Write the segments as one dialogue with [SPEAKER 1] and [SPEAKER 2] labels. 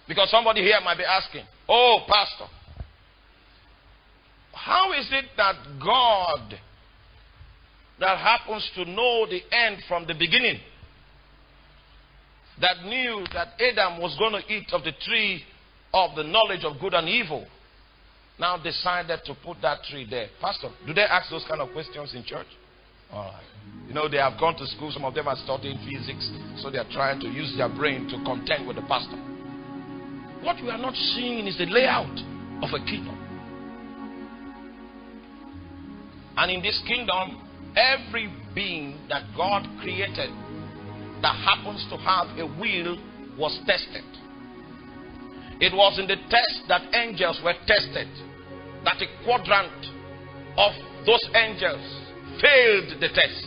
[SPEAKER 1] Because somebody here might be asking, oh, Pastor, how is it that God that happens to know the end from the beginning, that knew that Adam was going to eat of the tree of the knowledge of good and evil, now decided to put that tree there? Pastor, do they ask those kind of questions in church? All right. You know, they have gone to school. Some of them are studying physics, so they are trying to use their brain to contend with the pastor. What we are not seeing is the layout of a kingdom. And in this kingdom, every being that God created that happens to have a will was tested. It was in the test that angels were tested, that a quadrant of those angels failed the test.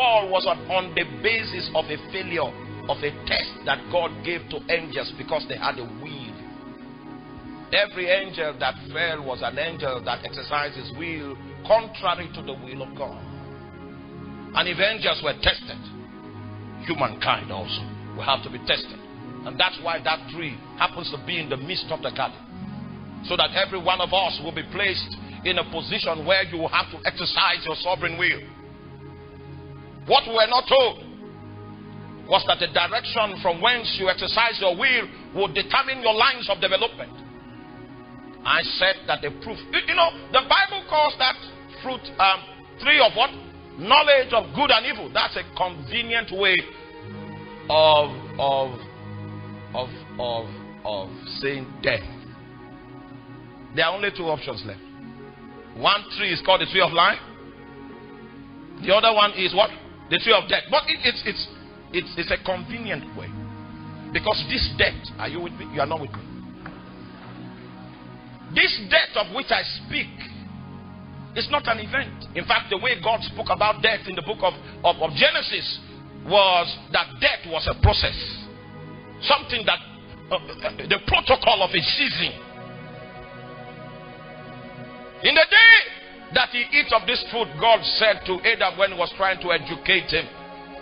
[SPEAKER 1] All was on the basis of a failure of a test that God gave to angels because they had a will. Every angel that fell was an angel that exercised his will contrary to the will of God. And if angels were tested, humankind also will have to be tested. And that's why that tree happens to be in the midst of the garden, so that every one of us will be placed in a position where you will have to exercise your sovereign will. What we were not told was that the direction from whence you exercise your will will determine your lines of development. I said that the proof, you know, the Bible calls that fruit tree of what? Knowledge of good and evil. That's a convenient way of saying death. There are only two options left. One tree is called the tree of life. The other one is what? The tree of death. But it's a convenient way. Because this death, are you with me? You are not with me. This death of which I speak is not an event. In fact, the way God spoke about death in the book of Genesis was that death was a process. Something that, the protocol of a season. In the day that he eats of this fruit, God said to Adam when he was trying to educate him,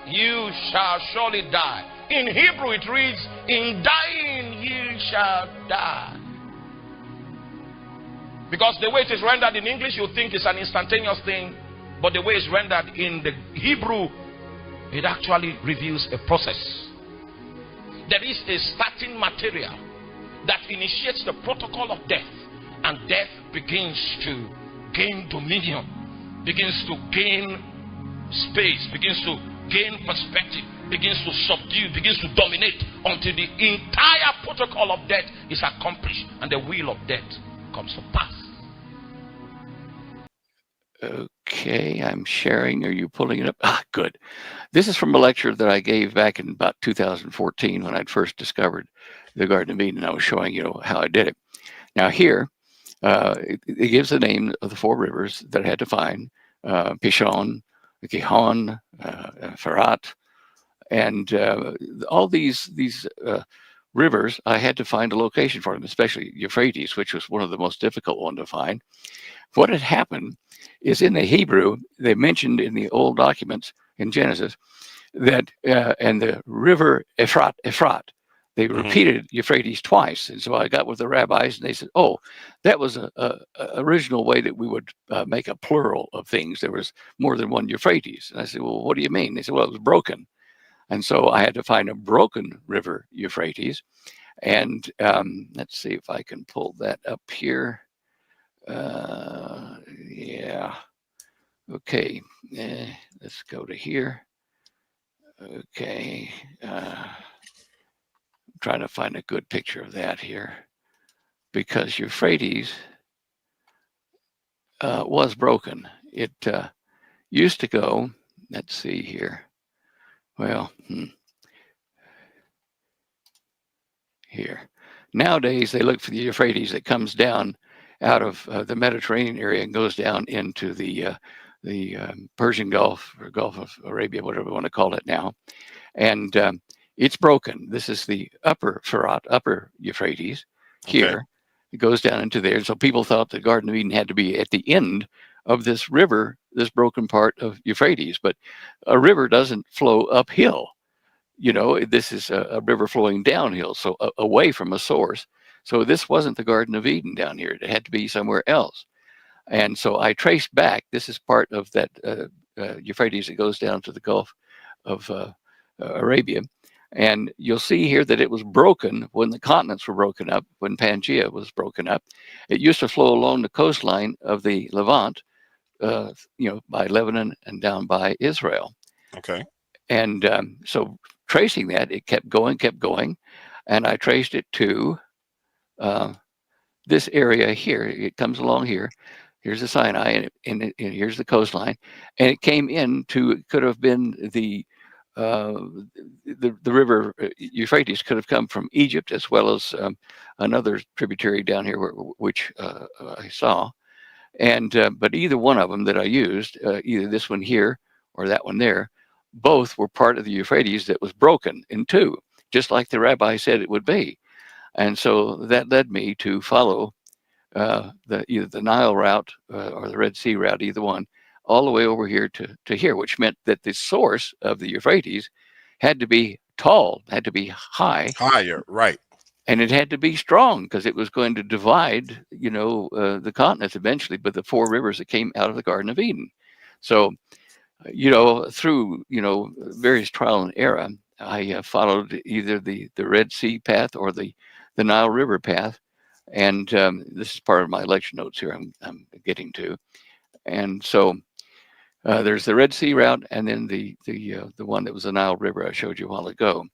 [SPEAKER 1] you shall surely die. In Hebrew it reads, in dying ye shall die. Because the way it is rendered in English, you think it's an instantaneous thing. But the way it's rendered in the Hebrew, it actually reveals a process. There is a starting material that initiates the protocol of death. And death begins to gain dominion, begins to gain space, begins to gain perspective, begins to subdue, begins to dominate until the entire protocol of death is accomplished and the will of death comes to pass.
[SPEAKER 2] Okay, I'm sharing. Are you pulling it up? Ah, good. This is from a lecture that I gave back in about 2014 when I'd first discovered the Garden of Eden. I was showing you how I did it. Now here, it gives the name of the four rivers that I had to find: Pishon, Gihon, Euphrates, and all these rivers. I had to find a location for them, especially Euphrates, which was one of the most difficult one to find. What had happened is in the Hebrew, they mentioned in the old documents in Genesis that, and the river Euphrates, they repeated Euphrates twice. And so I got with the rabbis and they said, oh, that was a original way that we would make a plural of things. There was more than one Euphrates. And I said, well, what do you mean? They said, well, it was broken. And so I had to find a broken river Euphrates. And let's see if I can pull that up here. Yeah. Okay. Let's go to here. Okay. I'm trying to find a good picture of that here, because Euphrates was broken. It used to go, let's see here. Well, here. Nowadays, they look for the Euphrates that comes down out of the Mediterranean area and goes down into the Persian Gulf or Gulf of Arabia, whatever we want to call it now. And it's broken. This is the upper Euphrates here. Okay. It goes down into there. So people thought the Garden of Eden had to be at the end of this river, this broken part of Euphrates. But a river doesn't flow uphill. this is a river flowing downhill, so away from a source. So this wasn't the Garden of Eden down here. It had to be somewhere else. And so I traced back. This is part of that Euphrates that goes down to the Gulf of Arabia. And you'll see here that it was broken when the continents were broken up, when Pangaea was broken up. It used to flow along the coastline of the Levant, by Lebanon and down by Israel.
[SPEAKER 3] Okay.
[SPEAKER 2] And so tracing that, it kept going. And I traced it to this area here. It comes along here. Here's the Sinai, and here's the coastline. And it came could have been the river Euphrates could have come from Egypt, as well as another tributary down here, which I saw. And but either one of them that I used, either this one here or that one there, both were part of the Euphrates that was broken in two, just like the rabbi said it would be. And so that led me to follow either the Nile route or the Red Sea route, either one, all the way over here to here, which meant that the source of the Euphrates had to be tall, had to be
[SPEAKER 3] higher, right?
[SPEAKER 2] And it had to be strong because it was going to divide, the continents eventually, but the four rivers that came out of the Garden of Eden. So, through various trial and error, I followed either the Red Sea path or the Nile River path. And this is part of my lecture notes here I'm getting to. And so there's the Red Sea route, and then the one that was the Nile River I showed you a while ago.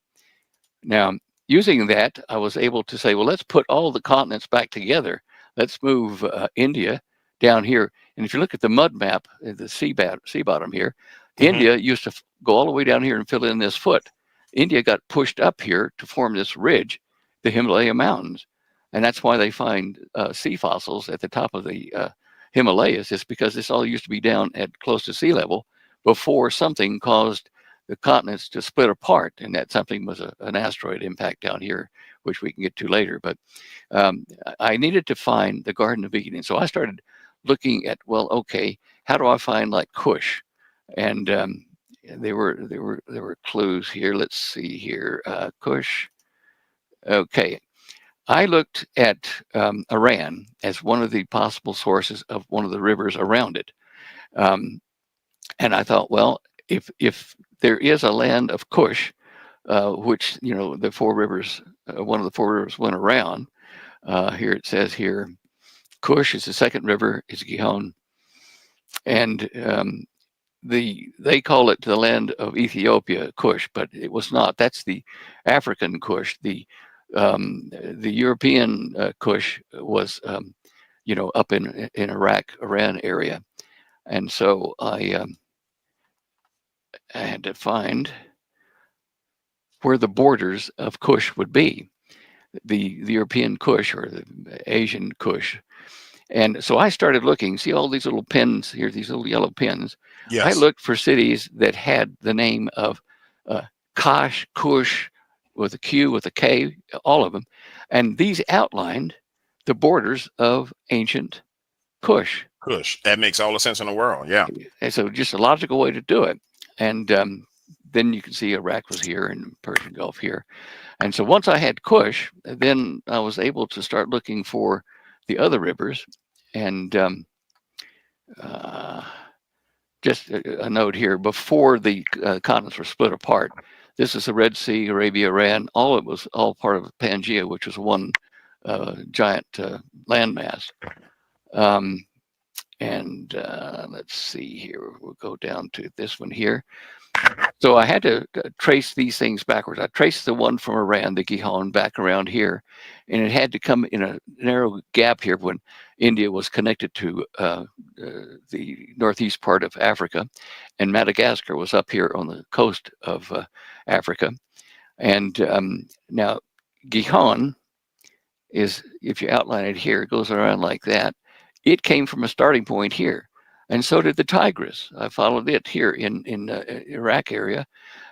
[SPEAKER 2] Now, using that, I was able to say, well, let's put all the continents back together. Let's move India down here. And if you look at the mud map, the sea bottom here, India used to go all the way down here and fill in this foot. India got pushed up here to form this ridge, the Himalaya Mountains. And that's why they find sea fossils at the top of the Himalayas. It's because this all used to be down at close to sea level before something caused the continents to split apart. And that something was an asteroid impact down here, which we can get to later. But I needed to find the Garden of Eden. So I started looking at, well, okay, how do I find like Cush? And there were clues here. Let's see here, Cush. Okay. I looked at Iran as one of the possible sources of one of the rivers around it. And I thought, well, if there is a land of Cush, which, the four rivers, one of the four rivers went around, here it says here, Cush is the second river, is Gihon. And they call it the land of Ethiopia, Cush, but it was not. That's the African Cush. The European Kush was, up in Iraq, Iran area. And so I had to find where the borders of Kush would be, the European Kush or the Asian Kush. And so I started looking, see all these little pins here, these little yellow pins. Yes. I looked for cities that had the name of Kash, Kush, with a Q, with a K, all of them. And these outlined the borders of ancient Kush.
[SPEAKER 3] Kush. That makes all the sense in the world, yeah.
[SPEAKER 2] And so just a logical way to do it. And then you can see Iraq was here and Persian Gulf here. And so once I had Kush, then I was able to start looking for the other rivers. And just a note here, before the continents were split apart, this is the Red Sea, Arabia, Iran. It was all part of Pangaea, which was one giant landmass. Let's see here. We'll go down to this one here. So I had to trace these things backwards. I traced the one from Iran, the Gihon, back around here. And it had to come in a narrow gap here when India was connected to the northeast part of Africa. And Madagascar was up here on the coast of Africa. And now Gihon is, if you outline it here, it goes around like that. It came from a starting point here. And so did the Tigris. I followed it here in Iraq area,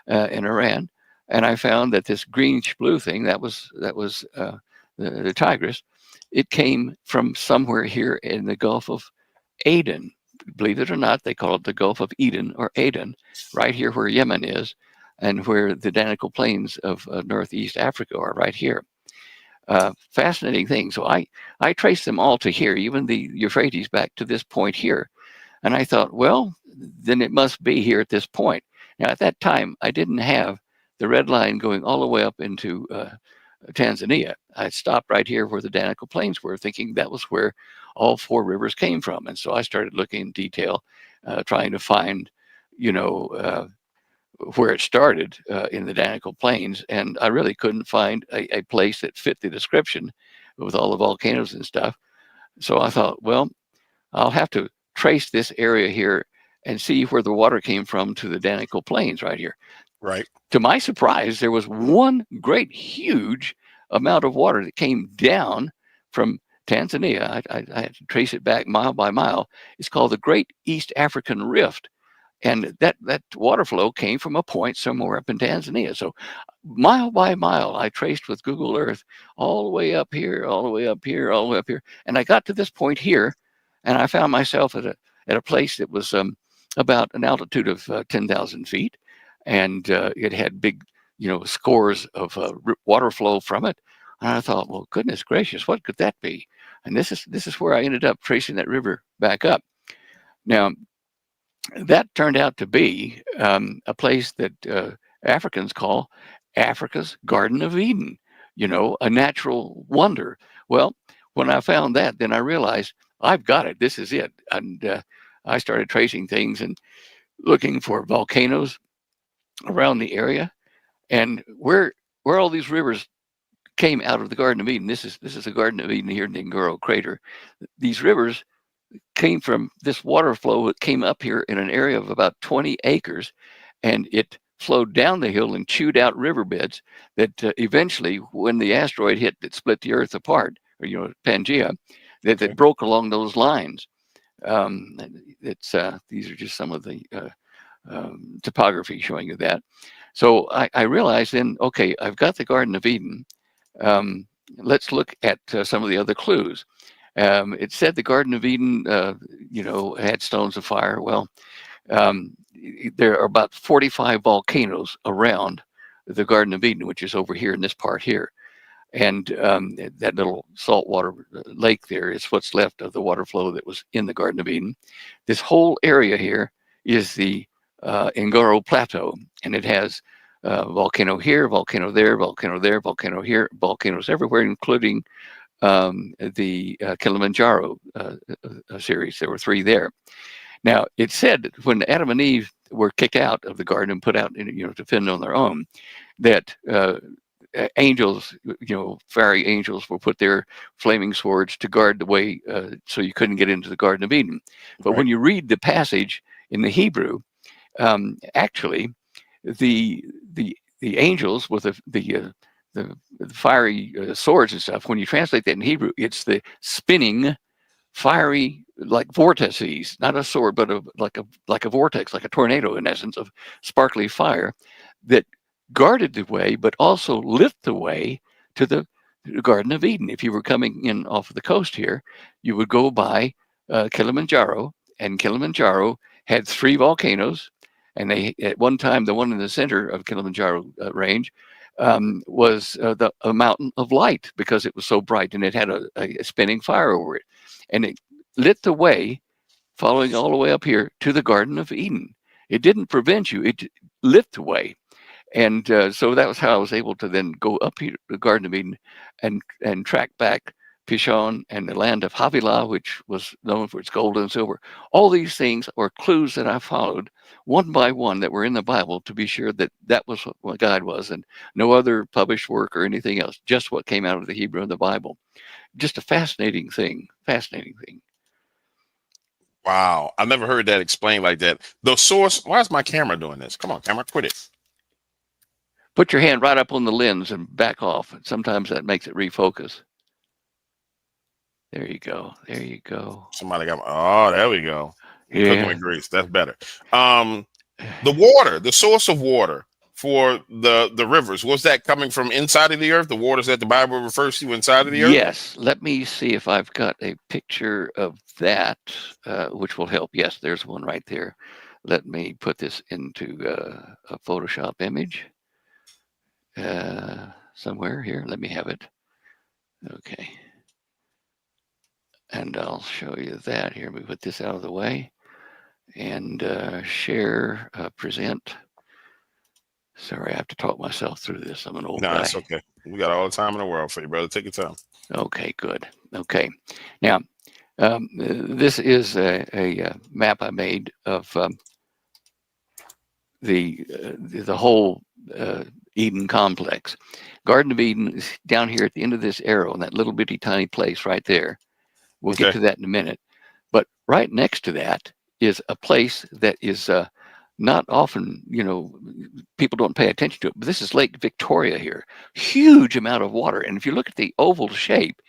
[SPEAKER 2] in Iran, and I found that this greenish blue thing that was the Tigris. It came from somewhere here in the Gulf of Aden. Believe it or not, they call it the Gulf of Eden or Aden, right here where Yemen is. and where the Danakil Plains of Northeast Africa are, right here. Fascinating thing. So I traced them all to here, even the Euphrates back to this point here. And I thought, well, then it must be here at this point. Now, at that time, I didn't have the red line going all the way up into Tanzania. I stopped right here where the Danakil Plains were, thinking that was where all 4 rivers came from. And so I started looking in detail, trying to find, where it started in the Danakil Plains. And I really couldn't find a place that fit the description with all the volcanoes and stuff. So I thought, well, I'll have to trace this area here and see where the water came from to the Danakil Plains right here.
[SPEAKER 3] Right.
[SPEAKER 2] To my surprise, there was one great, huge amount of water that came down from Tanzania. I had to trace it back mile by mile. It's called the Great East African Rift. And that water flow came from a point somewhere up in Tanzania. So mile by mile, I traced with Google Earth all the way up here, all the way up here, all the way up here. And I got to this point here, and I found myself at a place that was about an altitude of 10,000 feet. And it had big, scores of water flow from it. And I thought, well, goodness gracious, what could that be? And this is where I ended up tracing that river back up. Now, that turned out to be a place that Africans call Africa's Garden of Eden, a natural wonder. Well, when I found that, then I realized I've got it. This is it. And I started tracing things and looking for volcanoes around the area, and where all these rivers came out of the Garden of Eden. This is the Garden of Eden here in the Ngorongoro crater. These rivers came from this water flow that came up here in an area of about 20 acres, and it flowed down the hill and chewed out riverbeds that eventually, when the asteroid hit that split the Earth apart, or Pangea, that broke along those lines. These are just some of the topography showing you that. So I realized then, okay, I've got the Garden of Eden. Let's look at some of the other clues. It said the Garden of Eden, had stones of fire. Well, there are about 45 volcanoes around the Garden of Eden, which is over here in this part here. And that little saltwater lake there is what's left of the water flow that was in the Garden of Eden. This whole area here is the Ngorongoro Plateau, and it has volcano here, volcano there, volcano there, volcano here, volcanoes everywhere, including the Kilimanjaro series. There were 3 there. Now, it said that when Adam and Eve were kicked out of the garden and put out, to fend on their own, that angels, fairy angels, will put their flaming swords to guard the way so you couldn't get into the Garden of Eden. But when you read the passage in the Hebrew, actually, the angels with the fiery swords and stuff, when you translate that in Hebrew, it's the spinning, fiery, like vortices, not a sword, but like a vortex, like a tornado in essence, of sparkly fire that guarded the way, but also lit the way to the Garden of Eden. If you were coming in off of the coast here, you would go by Kilimanjaro, and Kilimanjaro had 3 volcanoes, and they, at one time, the one in the center of Kilimanjaro range was a mountain of light because it was so bright, and it had a spinning fire over it, and it lit the way, following all the way up here to the Garden of Eden. It didn't prevent you; it lit the way. And so that was how I was able to then go up here to the Garden of Eden and track back Pishon and the land of Havilah, which was known for its gold and silver. All these things are clues that I followed one by one that were in the Bible to be sure that that was what God was, and no other published work or anything else, just what came out of the Hebrew and the Bible. Just a fascinating thing.
[SPEAKER 3] Wow. I've never heard that explained like that. The source, why is my camera doing this? Come on, camera, quit it.
[SPEAKER 2] Put your hand right up on the lens and back off. Sometimes that makes it refocus. There you go.
[SPEAKER 3] Somebody got, there we go.
[SPEAKER 2] Yeah.
[SPEAKER 3] Cooking with grease. That's better. The water, the source of water for the rivers, was that coming from inside of the earth? The waters that the Bible refers to inside of the earth?
[SPEAKER 2] Yes. Let me see if I've got a picture of that, which will help. Yes, there's one right there. let me put this into a Photoshop image somewhere here. Let me have it. Okay. And I'll show you that here. We put this out of the way and share, present. Sorry, I have to talk myself through this. I'm an old
[SPEAKER 3] No,
[SPEAKER 2] guy.
[SPEAKER 3] it's okay. We got all the time in the world for you, brother. Take your time.
[SPEAKER 2] Okay, good. Okay. Now, this is a map I made of the whole Eden complex. Garden of Eden is down here at the end of this arrow in that little bitty tiny place right there. We'll get to that in a minute. But right next to that is a place that is not often, people don't pay attention to it, but this is Lake Victoria here. Huge amount of water. And if you look at the oval shape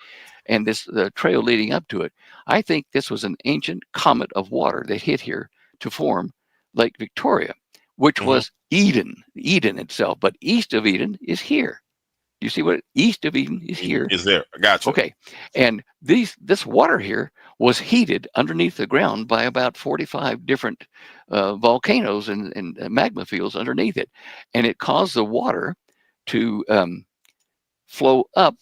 [SPEAKER 2] and the trail leading up to it, I think this was an ancient comet of water that hit here to form Lake Victoria, which was Eden itself. But east of Eden is here. You see what east of Eden is here?
[SPEAKER 3] Is there? Gotcha.
[SPEAKER 2] Okay. And this water here was heated underneath the ground by about 45 different volcanoes and magma fields underneath it. And it caused the water to flow up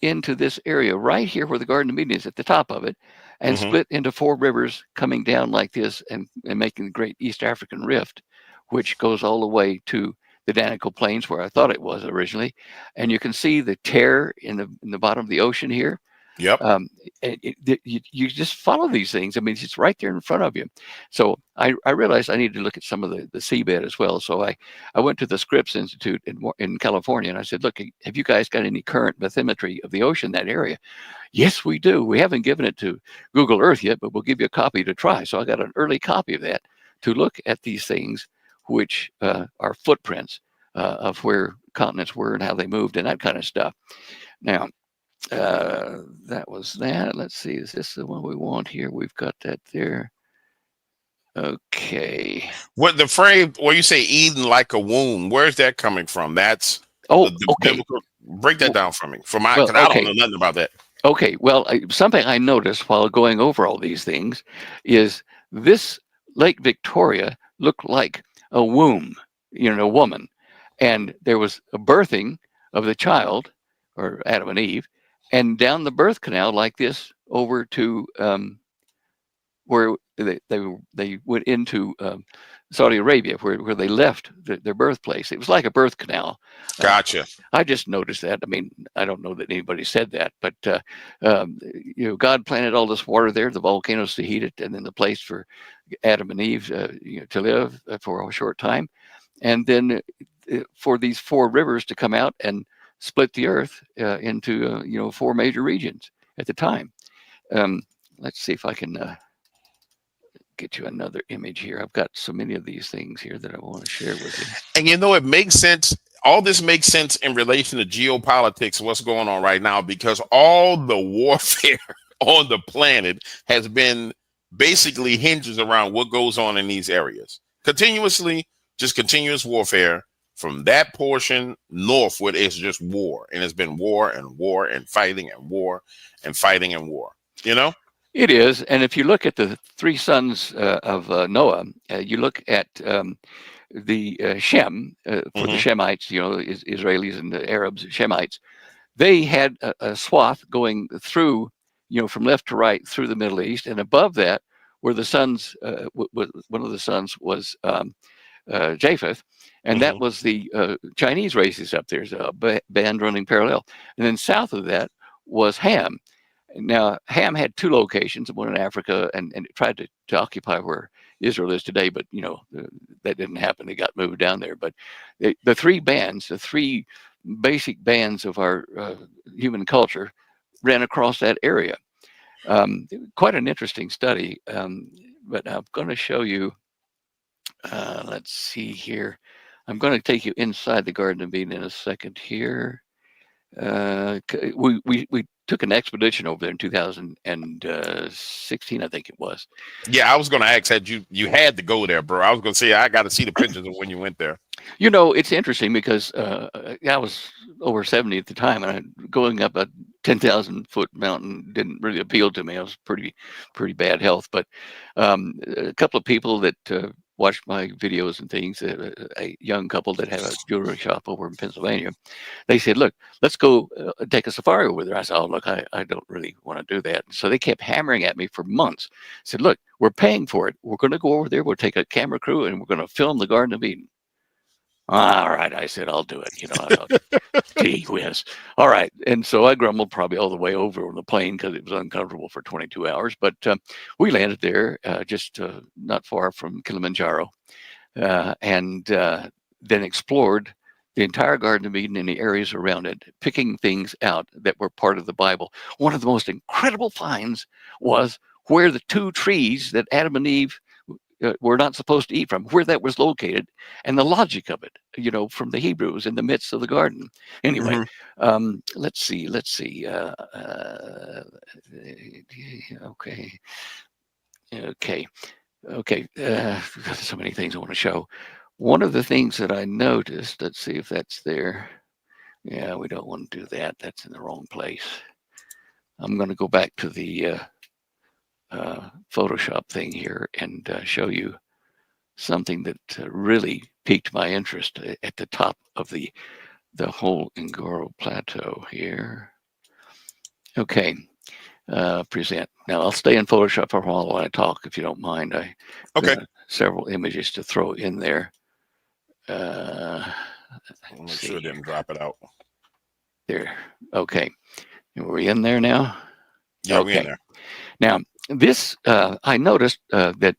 [SPEAKER 2] into this area right here where the Garden of Eden is at the top of it, and split into 4 rivers coming down like this and making the great East African Rift, which goes all the way to the Danakil Plains where I thought it was originally. And you can see the tear in the bottom of the ocean here.
[SPEAKER 3] Yep.
[SPEAKER 2] You just follow these things. I mean, it's right there in front of you. So I realized I needed to look at some of the seabed as well. So I went to the Scripps Institute in California, and I said, look, have you guys got any current bathymetry of the ocean, that area? Yes, we do. We haven't given it to Google Earth yet, but we'll give you a copy to try. So I got an early copy of that to look at these things, which are footprints of where continents were and how they moved and that kind of stuff. Now, that was that. Let's see, is this the one we want here? We've got that there. Okay.
[SPEAKER 3] What the phrase where you say Eden like a womb, where's that coming from? That's
[SPEAKER 2] okay.
[SPEAKER 3] biblical. Break that down for me. I don't know nothing about that.
[SPEAKER 2] Okay. Well, something I noticed while going over all these things is this Lake Victoria looked like a womb, a woman. And there was a birthing of the child, or Adam and Eve, and down the birth canal like this over to where they went into Saudi Arabia, where they left their birthplace. It was like a birth canal.
[SPEAKER 3] Gotcha.
[SPEAKER 2] I just noticed that. I mean, I don't know that anybody said that, but God planted all this water there, the volcanoes to heat it, and then the place for Adam and Eve to live for a short time, and then for these 4 rivers to come out and split the earth into 4 major regions at the time. Let's see if I can get you another image here. I've got so many of these things here that I want to share with you.
[SPEAKER 3] And it makes sense. All this makes sense in relation to geopolitics, what's going on right now, because all the warfare on the planet has been basically hinges around what goes on in these areas. Continuously, just continuous warfare. From that portion northward, it's just war. And it's been war and war and fighting and war and fighting and war.
[SPEAKER 2] It is. And if you look at the 3 sons of Noah, you look at the Shem, for the Shemites, Israelis and the Arabs, Shemites, they had a swath going through, from left to right through the Middle East. And above that were the sons, one of the sons was Japheth. And that was the Chinese races up there, so a band running parallel. And then south of that was Ham. Now, Ham had 2 locations, one in Africa, and it tried to occupy where Israel is today, but, that didn't happen. They got moved down there. But the 3 bands, the 3 basic bands of our human culture ran across that area. Quite an interesting study, but I'm going to show you, let's see here. I'm going to take you inside the Garden of Eden in a second here. We took an expedition over there in 2016, I think it was.
[SPEAKER 3] Yeah, I was going to ask, you had to go there, bro. I was going to say, I got to see the pictures of when you went there.
[SPEAKER 2] It's interesting because I was over 70 at the time, and going up a 10,000-foot mountain didn't really appeal to me. I was pretty bad health, but a couple of people that watched my videos and things, a young couple that had a jewelry shop over in Pennsylvania, they said, look, let's go take a safari over there. I said, oh, look, I don't really want to do that. So they kept hammering at me for months. I said, look, we're paying for it. We're going to go over there. We'll take a camera crew and we're going to film the Garden of Eden. All right, I said, I'll do it. You know, I thought, gee whiz. All right. And so I grumbled probably all the way over on the plane because it was uncomfortable for 22 hours. But we landed there just not far from Kilimanjaro and then explored the entire Garden of Eden and the areas around it, picking things out that were part of the Bible. One of the most incredible finds was where the 2 trees that Adam and Eve were not supposed to eat from, where that was located, and the logic of it, you know, from the Hebrews in the midst of the garden. Anyway, let's see. Okay. So many things I want to show. One of the things that I noticed, let's see if that's there. Yeah, we don't want to do that. That's in the wrong place. I'm going to go back to the Photoshop thing here and show you something that really piqued my interest at the top of the whole Ngorongoro plateau here. Okay, present. Now I'll stay in Photoshop for a while I talk, if you don't mind.
[SPEAKER 3] Okay.
[SPEAKER 2] Several images to throw in there.
[SPEAKER 3] Make sure it didn't drop it out.
[SPEAKER 2] There. Okay. Are we in there now?
[SPEAKER 3] Yeah,
[SPEAKER 2] okay.
[SPEAKER 3] we're in there.
[SPEAKER 2] Now, this, I noticed that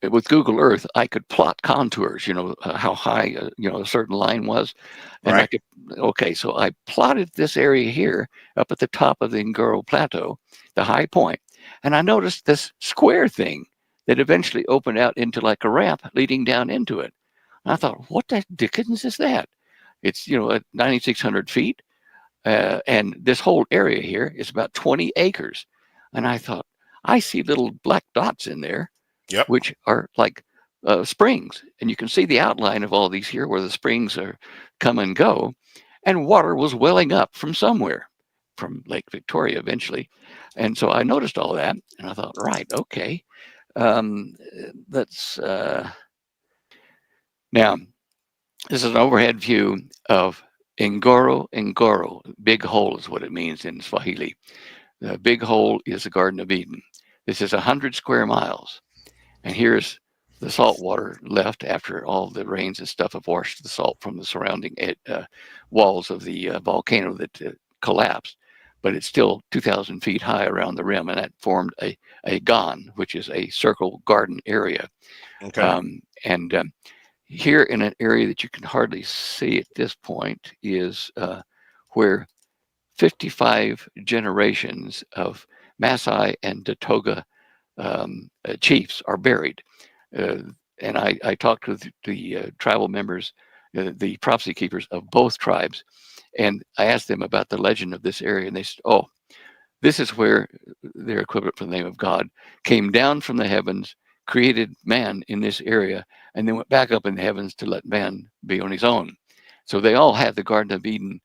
[SPEAKER 2] with Google Earth, I could plot contours, you know, how high, you know, a certain line was. And
[SPEAKER 3] right.
[SPEAKER 2] I could, okay, so I plotted this area here up at the top of the Ngorongoro Plateau, the high point. And I noticed this square thing that eventually opened out into like a ramp leading down into it. And I thought, what the dickens is that? It's, you know, at 9,600 feet. And this whole area here is about 20 acres. And I thought, I see little black dots in there,
[SPEAKER 3] yep.
[SPEAKER 2] which are like springs. And you can see the outline of all these here where the springs are come and go. And water was welling up from somewhere, from Lake Victoria eventually. And so I noticed all that. And I thought, right, okay. Let's... Now, this is an overhead view of Ngorongoro. Big hole is what it means in Swahili. The big hole is the Garden of Eden. This is 100 square miles. And here's the salt water left after all the rains and stuff have washed the salt from the surrounding walls of the volcano that collapsed. But it's still 2,000 feet high around the rim, and that formed a gan, which is a circle garden area.
[SPEAKER 3] Okay.
[SPEAKER 2] Here in an area that you can hardly see at this point is where 55 generations of Maasai and Datoga chiefs are buried. And I talked with the tribal members, the prophecy keepers of both tribes, and I asked them about the legend of this area, and they said, oh, this is where their equivalent for the name of God came down from the heavens, created man in this area, and then went back up in the heavens to let man be on his own. So they all had the Garden of Eden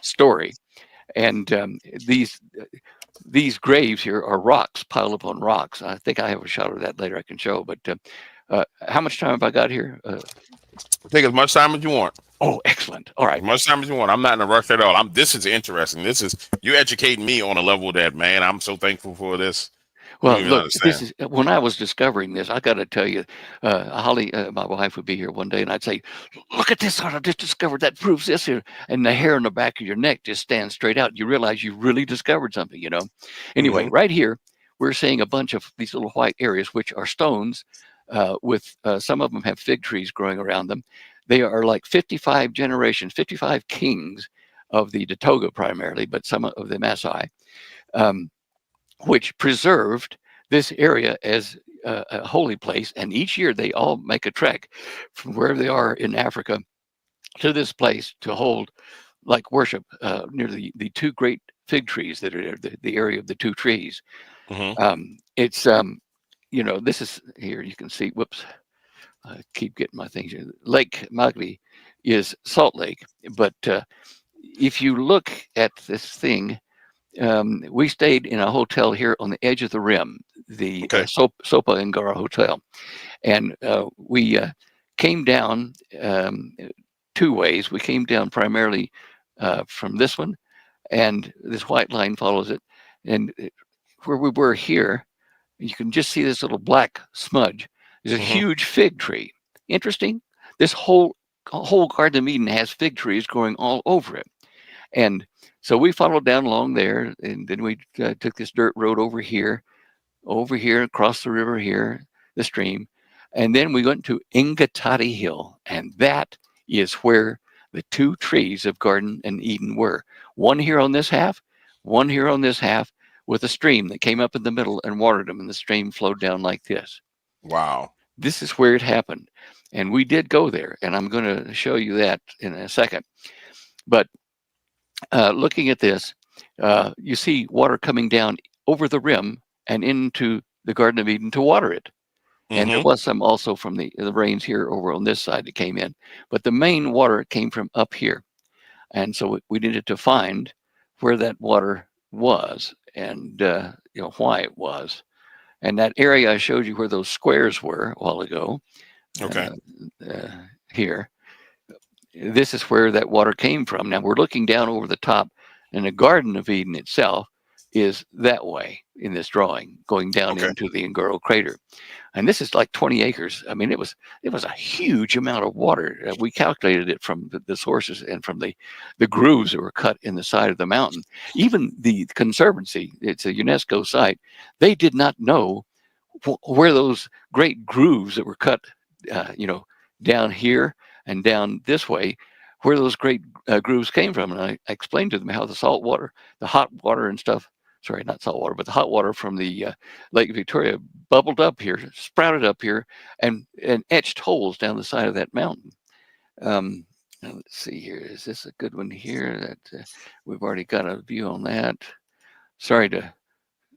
[SPEAKER 2] story. And these graves here are rocks piled upon rocks. I think I have a shot of that later I can show. But how much time have I got here?
[SPEAKER 3] Take as much time as you want.
[SPEAKER 2] Oh, excellent. All right.
[SPEAKER 3] As much time as you want. I'm not in a rush at all. This is interesting. You're educating me on a level that, man, I'm so thankful for this.
[SPEAKER 2] Well, look, this is when I was discovering this. I got to tell you, Holly, my wife, would be here one day, and I'd say, "Look at this! I just discovered that proves this here." And the hair on the back of your neck just stands straight out. You realize you really discovered something, you know. Anyway, right here, we're seeing a bunch of these little white areas, which are stones, with some of them have fig trees growing around them. They are like 55 generations, 55 kings of the Datoga primarily, but some of the Maasai. Which preserved this area as a holy place. And each year they all make a trek from wherever they are in Africa to this place to hold like worship near the 2 great fig trees that are the area of the 2 trees. It's, you know, this is here, you can see, whoops, I keep getting my things here. Lake Magli is Salt Lake. But if you look at this thing, we stayed in a hotel here on the edge of the rim, the
[SPEAKER 3] Okay.
[SPEAKER 2] Sopa Ngara Hotel. And we came down two ways. We came down primarily from this one, and this white line follows it. And where we were here, you can just see this little black smudge. There's a
[SPEAKER 3] Mhm.
[SPEAKER 2] huge fig tree. Interesting. This whole Garden of Eden has fig trees growing all over it. And so we followed down along there, and then we took this dirt road over here, across the river here, the stream. And then we went to Ingatati Hill, and that is where the two trees of Garden and Eden were. One here on this half, one here on this half, with a stream that came up in the middle and watered them, and the stream flowed down like this.
[SPEAKER 3] Wow.
[SPEAKER 2] This is where it happened. And we did go there, and I'm going to show you that in a second. But looking at this, you see water coming down over the rim and into the Garden of Eden to water it. And there
[SPEAKER 3] Mhm.
[SPEAKER 2] was some also from the rains here over on this side that came in. But the main water came from up here. And so we needed to find where that water was and why it was. And that area I showed you where those squares were a while ago,
[SPEAKER 3] Okay.
[SPEAKER 2] here, this is where that water came from. Now we're looking down over the top, and the Garden of Eden itself is that way in this drawing, going down
[SPEAKER 3] Okay.
[SPEAKER 2] into the Ngorongoro crater. And this is like 20 acres. I mean, it was a huge amount of water. We calculated it from the sources and from the grooves that were cut in the side of the mountain. Even the Conservancy, it's a UNESCO site, they did not know where those great grooves that were cut, down here and down this way, where those great grooves came from. And I explained to them how the salt water, the hot water and stuff, sorry, not salt water, but the hot water from the Lake Victoria bubbled up here, sprouted up here, and etched holes down the side of that mountain. Let's see here. Is this a good one here? That we've already got a view on that. Sorry to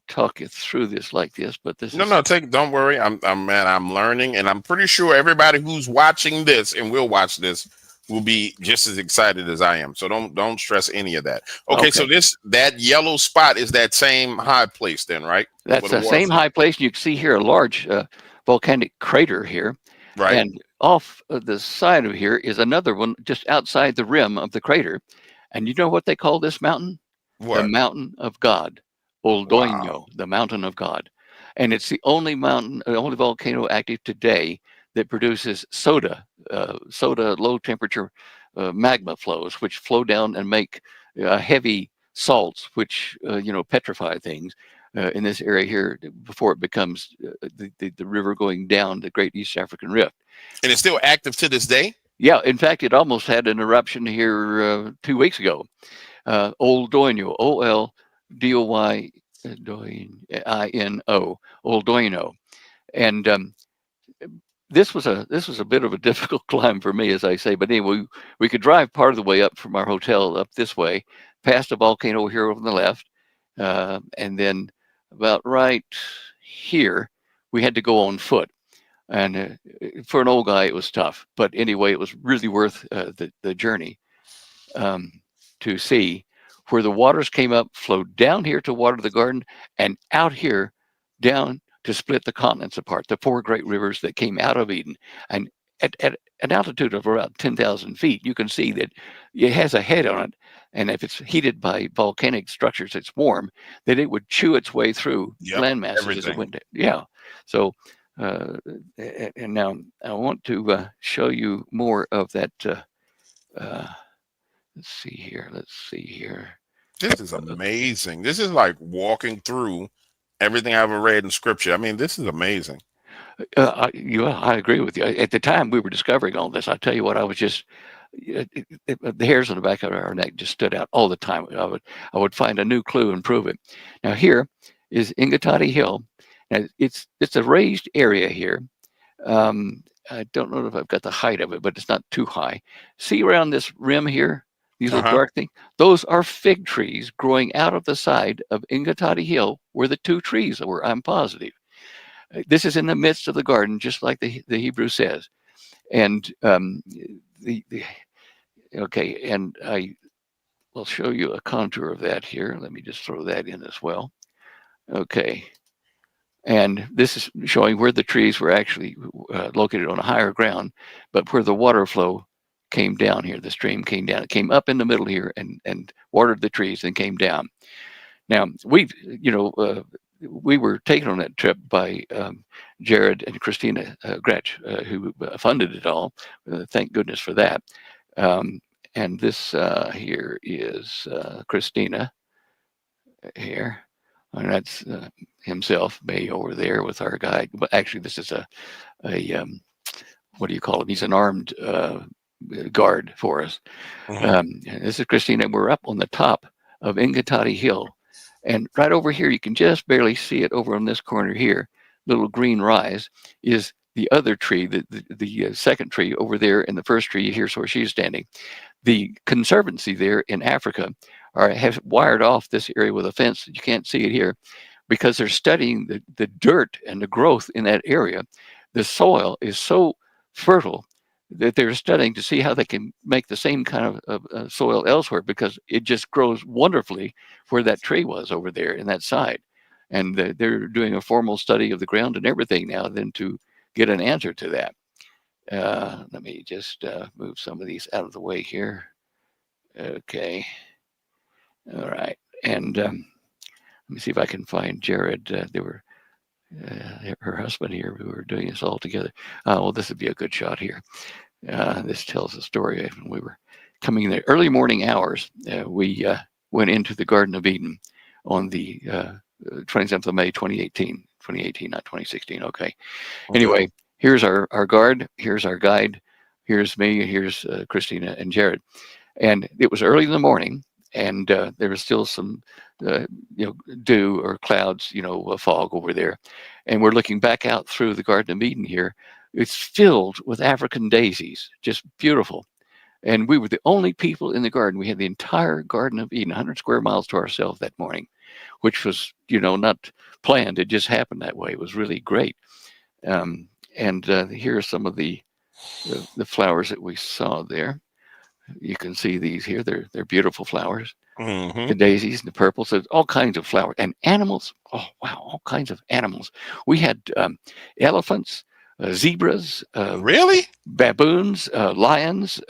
[SPEAKER 2] talk you through this like this, but this is
[SPEAKER 3] No, don't worry. I'm learning, and I'm pretty sure everybody who's watching this and will watch this will be just as excited as I am. So don't stress any of that. Okay. So that yellow spot is that same high place then, right?
[SPEAKER 2] That's the same high place. You can see here a large volcanic crater here.
[SPEAKER 3] Right.
[SPEAKER 2] And off the side of here is another one just outside the rim of the crater. And you know what they call this mountain?
[SPEAKER 3] What?
[SPEAKER 2] The Mountain of God. Oldoño,
[SPEAKER 3] Wow.
[SPEAKER 2] the Mountain of God. And it's the only mountain, the only volcano active today that produces soda low temperature magma flows, which flow down and make heavy salts, which petrify things in this area here before it becomes the river going down the Great East African Rift.
[SPEAKER 3] And it's still active to this day?
[SPEAKER 2] Yeah, in fact, it almost had an eruption here 2 weeks ago. Oldoño, Oldoyino, Oldoyino, and this was a bit of a difficult climb for me, as I say. But anyway, we could drive part of the way up from our hotel up this way, past a volcano here on the left, and then about right here, we had to go on foot. And for an old guy, it was tough. But anyway, it was really worth the journey to see where the waters came up, flowed down here to water the garden, and out here down to split the continents apart, the four great rivers that came out of Eden. And at an altitude of around 10,000 feet, you can see that it has a head on it. And if it's heated by volcanic structures, it's warm, that it would chew its way through land masses as it went. Yeah. So, and now I want to show you more of that. Let's see here.
[SPEAKER 3] This is amazing. This is like walking through everything I've ever read in scripture. I mean, this is amazing.
[SPEAKER 2] I agree with you. At the time we were discovering all this, I tell you what, I was just the hairs on the back of our neck just stood out all the time. I would find a new clue and prove it. Now here is Ingatati Hill. Now it's a raised area here. I don't know if I've got the height of it, but it's not too high. See around this rim here, these little dark things? Those are fig trees growing out of the side of Ingatati Hill where the two trees were, I'm positive. This is in the midst of the garden, just like the Hebrew says. And and I I'll show you a contour of that here. Let me just throw that in as well. Okay. And this is showing where the trees were actually located on a higher ground, but where the water flow came down here. The stream came down. It came up in the middle here and watered the trees and came down. Now, we were taken on that trip by Jared and Christina Gretsch, who funded it all. Thank goodness for that. And this here is Christina here. And that's himself, May over there with our guide. But actually, this is a what do you call him? He's an armed guard for us. This is Christina. We're up on the top of Ngorongoro Hill. And right over here, you can just barely see it over on this corner here. Little green rise is the other tree, the second tree over there, and the first tree here's where she's standing. The conservancy there in Africa have wired off this area with a fence. You can't see it here because they're studying the dirt and the growth in that area. The soil is so fertile that they're studying to see how they can make the same kind of soil elsewhere, because it just grows wonderfully where that tree was over there in that side. And they're doing a formal study of the ground and everything now then to get an answer to that. Let me just move some of these out of the way here. Okay. All right. And let me see if I can find Jared. They were her husband here. We were doing this all together. Well, this would be a good shot here. This tells a story. When we were coming in the early morning hours, we went into the Garden of Eden on the 27th of May, 2018, not 2016. Okay. Anyway, here's our guard. Here's our guide. Here's me. Here's Christina and Jared. And it was early in the morning, and there was still some, dew or clouds, fog over there. And we're looking back out through the Garden of Eden here. It's filled with African daisies, just beautiful. And we were the only people in the garden. We had the entire Garden of Eden, 100 square miles to ourselves that morning, which was, not planned. It just happened that way. It was really great. And here are some of the flowers that we saw there. You can see these here. They're beautiful flowers. The daisies and the purples. So all kinds of flowers and animals. Oh wow, all kinds of animals. We had elephants, zebras,
[SPEAKER 3] really,
[SPEAKER 2] baboons, lions,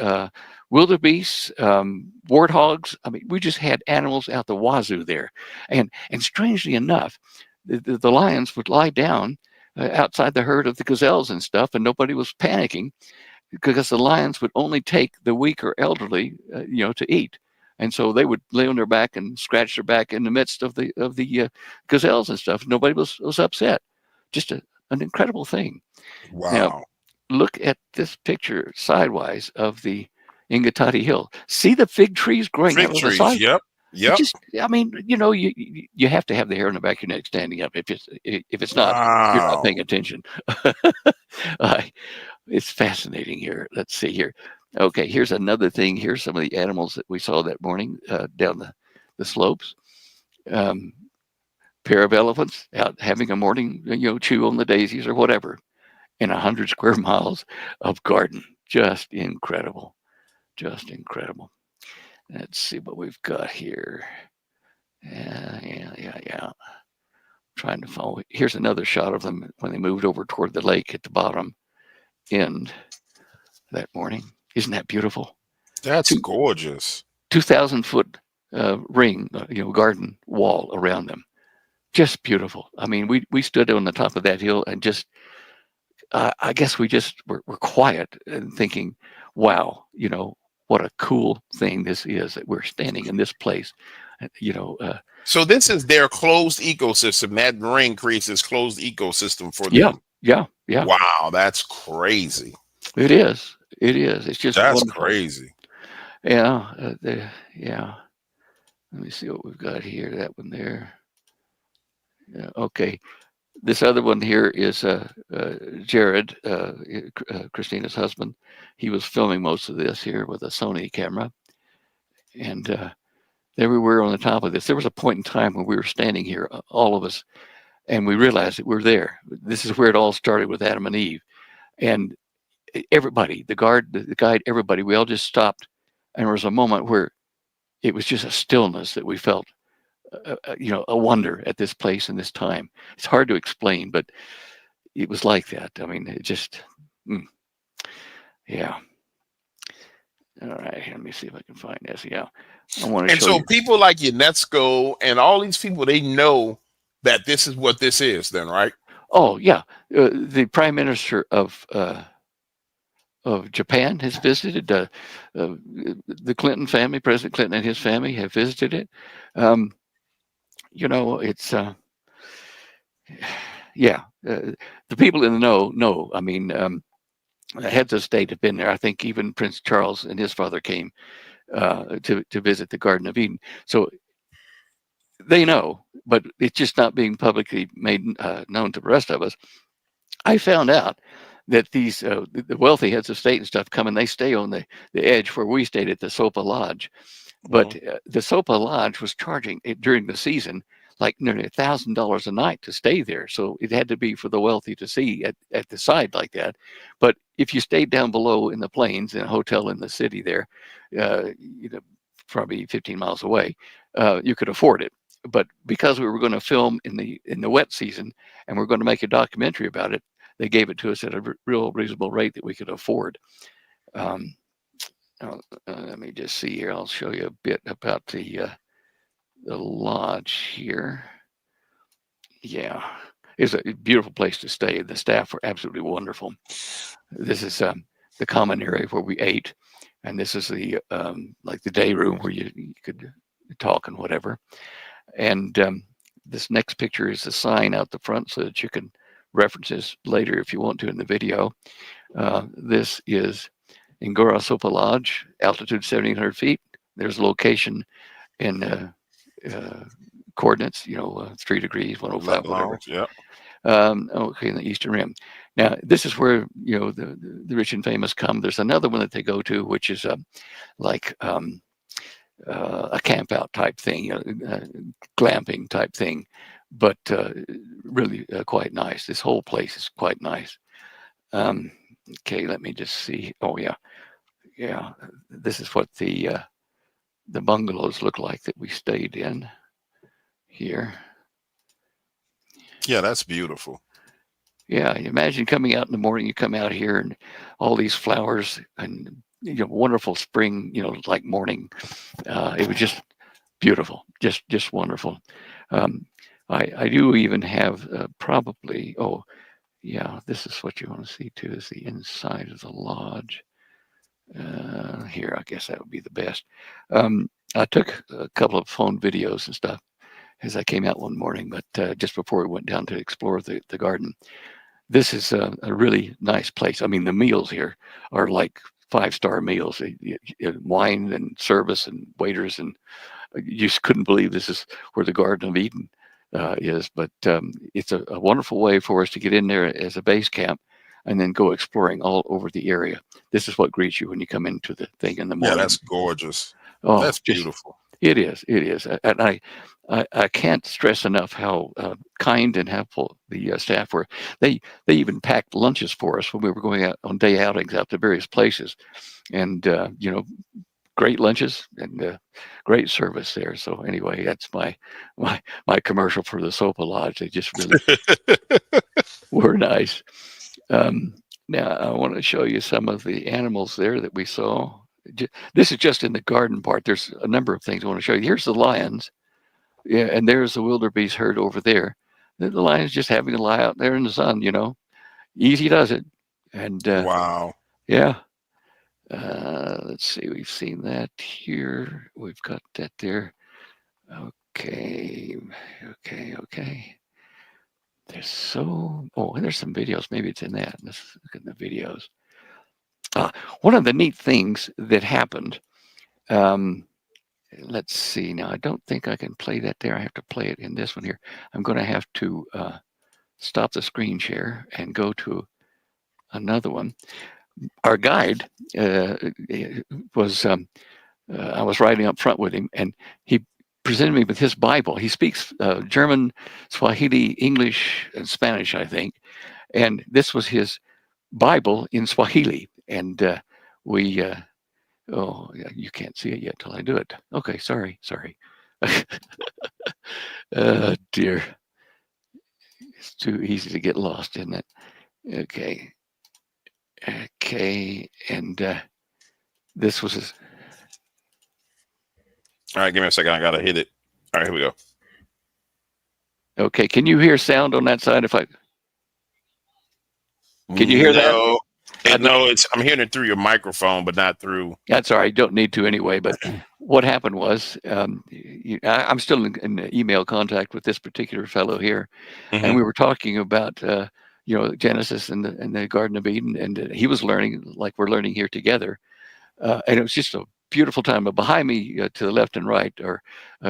[SPEAKER 2] wildebeests, warthogs. I mean, we just had animals out the wazoo there. And strangely enough, the lions would lie down outside the herd of the gazelles and stuff, and nobody was panicking, because the lions would only take the weak or elderly, to eat. And so they would lay on their back and scratch their back in the midst of the gazelles and stuff. Nobody was upset. Just an incredible thing.
[SPEAKER 3] Wow.
[SPEAKER 2] Now, look at this picture sidewise of the Ngorongoro Hill. See the fig trees growing out of the side?
[SPEAKER 3] Yep.
[SPEAKER 2] You have to have the hair on the back of your neck standing up. If it's not, you're not paying attention. It's fascinating here. Let's see here. Okay, here's another thing. Here's some of the animals that we saw that morning down the slopes. Pair of elephants out having a morning, chew on the daisies or whatever, in 100 square miles of garden. Just incredible. Just incredible. Let's see what we've got here. Yeah. Trying to follow. Here's another shot of them when they moved over toward the lake at the bottom end that morning. Isn't that beautiful?
[SPEAKER 3] That's gorgeous.
[SPEAKER 2] 2,000 foot ring, garden wall around them. Just beautiful. I mean, we stood on the top of that hill and just, I guess we just were quiet and thinking, wow, what a cool thing this is that we're standing in this place,
[SPEAKER 3] So this is their closed ecosystem. That ring creates this closed ecosystem for them.
[SPEAKER 2] Yeah.
[SPEAKER 3] Wow, that's crazy.
[SPEAKER 2] It is. It's just
[SPEAKER 3] that's
[SPEAKER 2] wonderful.
[SPEAKER 3] Crazy.
[SPEAKER 2] Yeah. Yeah. Let me see what we've got here. That one there. Yeah, okay. This other one here is Jared, Christina's husband. He was filming most of this here with a Sony camera. And there we were on the top of this. There was a point in time when we were standing here, all of us, and we realized that we're there. This is where it all started with Adam and Eve. And everybody, the guide, everybody, we all just stopped. And there was a moment where it was just a stillness that we felt, a wonder at this place and this time. It's hard to explain, but it was like that. I mean, it just, yeah. All right, let me see if I can find this. Yeah, I want to
[SPEAKER 3] And
[SPEAKER 2] show
[SPEAKER 3] so
[SPEAKER 2] you.
[SPEAKER 3] people like UNESCO and all these people, they know that this is what this is then, right?
[SPEAKER 2] Oh, yeah. The Prime Minister of Japan has visited. The Clinton family, President Clinton and his family have visited it. It's yeah. The people in the know. I mean, heads of state have been there. I think even Prince Charles and his father came to visit the Garden of Eden. So they know, but it's just not being publicly made known to the rest of us. I found out that these the wealthy heads of state and stuff come and they stay on the edge where we stayed at the Sopa Lodge. But the Sopa Lodge was charging during the season like nearly $1,000 a night to stay there. So it had to be for the wealthy to see at the side like that. But if you stayed down below in the plains in a hotel in the city there, probably 15 miles away, you could afford it. But because we were going to film in the wet season and we're going to make a documentary about it, they gave it to us at a real reasonable rate that we could afford. Let me just see here. I'll show you a bit about the lodge here. Yeah, it's a beautiful place to stay. The staff were absolutely wonderful. This is the common area where we ate, and this is the like the day room where you could talk and whatever. And this next picture is a sign out the front so that you can reference this later if you want to in the video. This is Ngorongoro Sopa Lodge, altitude 1,700 feet. There's a location in coordinates, 3 degrees, 105, whatever.
[SPEAKER 3] Yeah.
[SPEAKER 2] Okay, in the Eastern Rim. Now, this is where, the rich and famous come. There's another one that they go to, which is like a camp out type thing, glamping type thing, but really quite nice. This whole place is quite nice. Okay, let me just see. Oh, yeah. Yeah, this is what the bungalows look like that we stayed in here.
[SPEAKER 3] Yeah, that's beautiful.
[SPEAKER 2] Yeah, imagine coming out in the morning, you come out here and all these flowers and wonderful spring, like morning. It was just beautiful, just wonderful. I do even have probably, oh yeah, this is what you want to see too, is the inside of the lodge. Here, I guess that would be the best. I took a couple of phone videos and stuff as I came out one morning, but just before we went down to explore the garden. This is a really nice place. I mean, the meals here are like 5-star meals, wine and service and waiters, and you just couldn't believe this is where the Garden of Eden is. But it's a wonderful way for us to get in there as a base camp and then go exploring all over the area. This is what greets you when you come into the thing in the morning.
[SPEAKER 3] Yeah, that's gorgeous.
[SPEAKER 2] Oh,
[SPEAKER 3] that's beautiful.
[SPEAKER 2] It is. And I can't stress enough how kind and helpful the staff were. They even packed lunches for us when we were going out on day outings out to various places, and great lunches and great service there. So anyway, that's my commercial for the Sopa Lodge. They just really were nice. Now I want to show you some of the animals there that we saw. This is just in the garden part. There's a number of things I want to show you. Here's the lions. Yeah, and there's the wildebeest herd over there. The lion's just having to lie out there in the sun, Easy does it. And
[SPEAKER 3] wow.
[SPEAKER 2] Yeah. Let's see. We've seen that here. We've got that there. Okay. There's some videos. Maybe it's in that. Let's look at the videos. One of the neat things that happened, let's see. Now, I don't think I can play that there. I have to play it in this one here. I'm going to have to stop the screen share and go to another one. Our guide was, I was riding up front with him, and he presented me with his Bible. He speaks German, Swahili, English, and Spanish, I think. And this was his Bible in Swahili. And we Oh, yeah, you can't see it yet till I do it. Okay, sorry. Dear. It's too easy to get lost, isn't it? Okay. Okay. And this was his.
[SPEAKER 3] All right, give me a second. I gotta hit it. All right, here we go.
[SPEAKER 2] Okay. Can you hear sound on that side? Can you hear that?
[SPEAKER 3] No, I'm hearing it through your microphone, but not through.
[SPEAKER 2] That's all right. Don't need to anyway. But what happened was, I'm still in email contact with this particular fellow here, and we were talking about, Genesis and the Garden of Eden, and he was learning like we're learning here together, and it was just a beautiful time. But behind me, to the left and right, are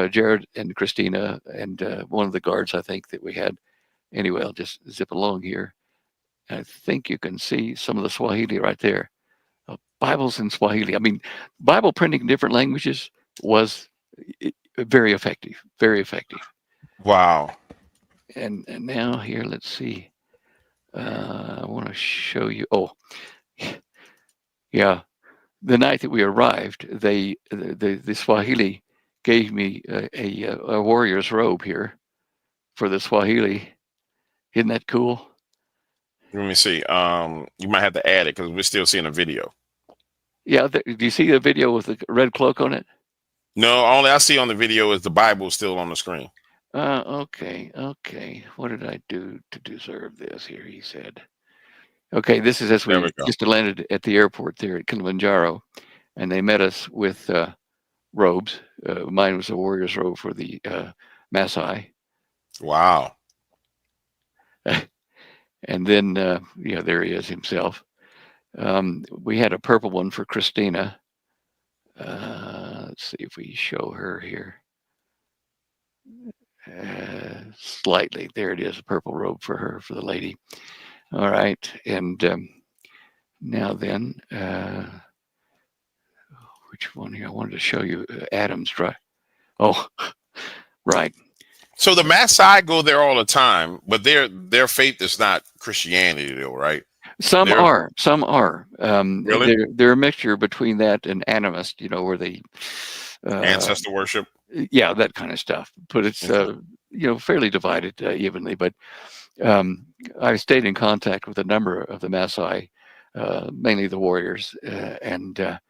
[SPEAKER 2] Jared and Christina, and one of the guards I think that we had. Anyway, I'll just zip along here. I think you can see some of the Swahili right there. Bibles in Swahili. I mean, Bible printing in different languages was very effective, very effective.
[SPEAKER 3] Wow.
[SPEAKER 2] And now here, let's see. I want to show you. Oh, yeah. The night that we arrived, the Swahili gave me a warrior's robe here for the Swahili. Isn't that cool?
[SPEAKER 3] Let me see. You might have to add it because we're still seeing a video.
[SPEAKER 2] Yeah. Do you see the video with the red cloak on it?
[SPEAKER 3] No, only I see on the video is the Bible still on the screen.
[SPEAKER 2] Okay. What did I do to deserve this here? He said. Okay, this is as we just landed at the airport there at Kilimanjaro, and they met us with robes. Mine was a warrior's robe for the Maasai.
[SPEAKER 3] Wow.
[SPEAKER 2] And then, there he is himself. We had a purple one for Christina. Let's see if we show her here. Slightly. There it is, a purple robe for her, for the lady. All right. And now then, which one here? I wanted to show you Adam's drive. Oh, right.
[SPEAKER 3] So the Maasai go there all the time, but their faith is not Christianity, though, right?
[SPEAKER 2] Some are.
[SPEAKER 3] Really?
[SPEAKER 2] They're a mixture between that and animist, where they
[SPEAKER 3] ancestor worship.
[SPEAKER 2] Yeah, that kind of stuff. But it's fairly divided evenly. But I stayed in contact with a number of the Maasai, mainly the warriors, and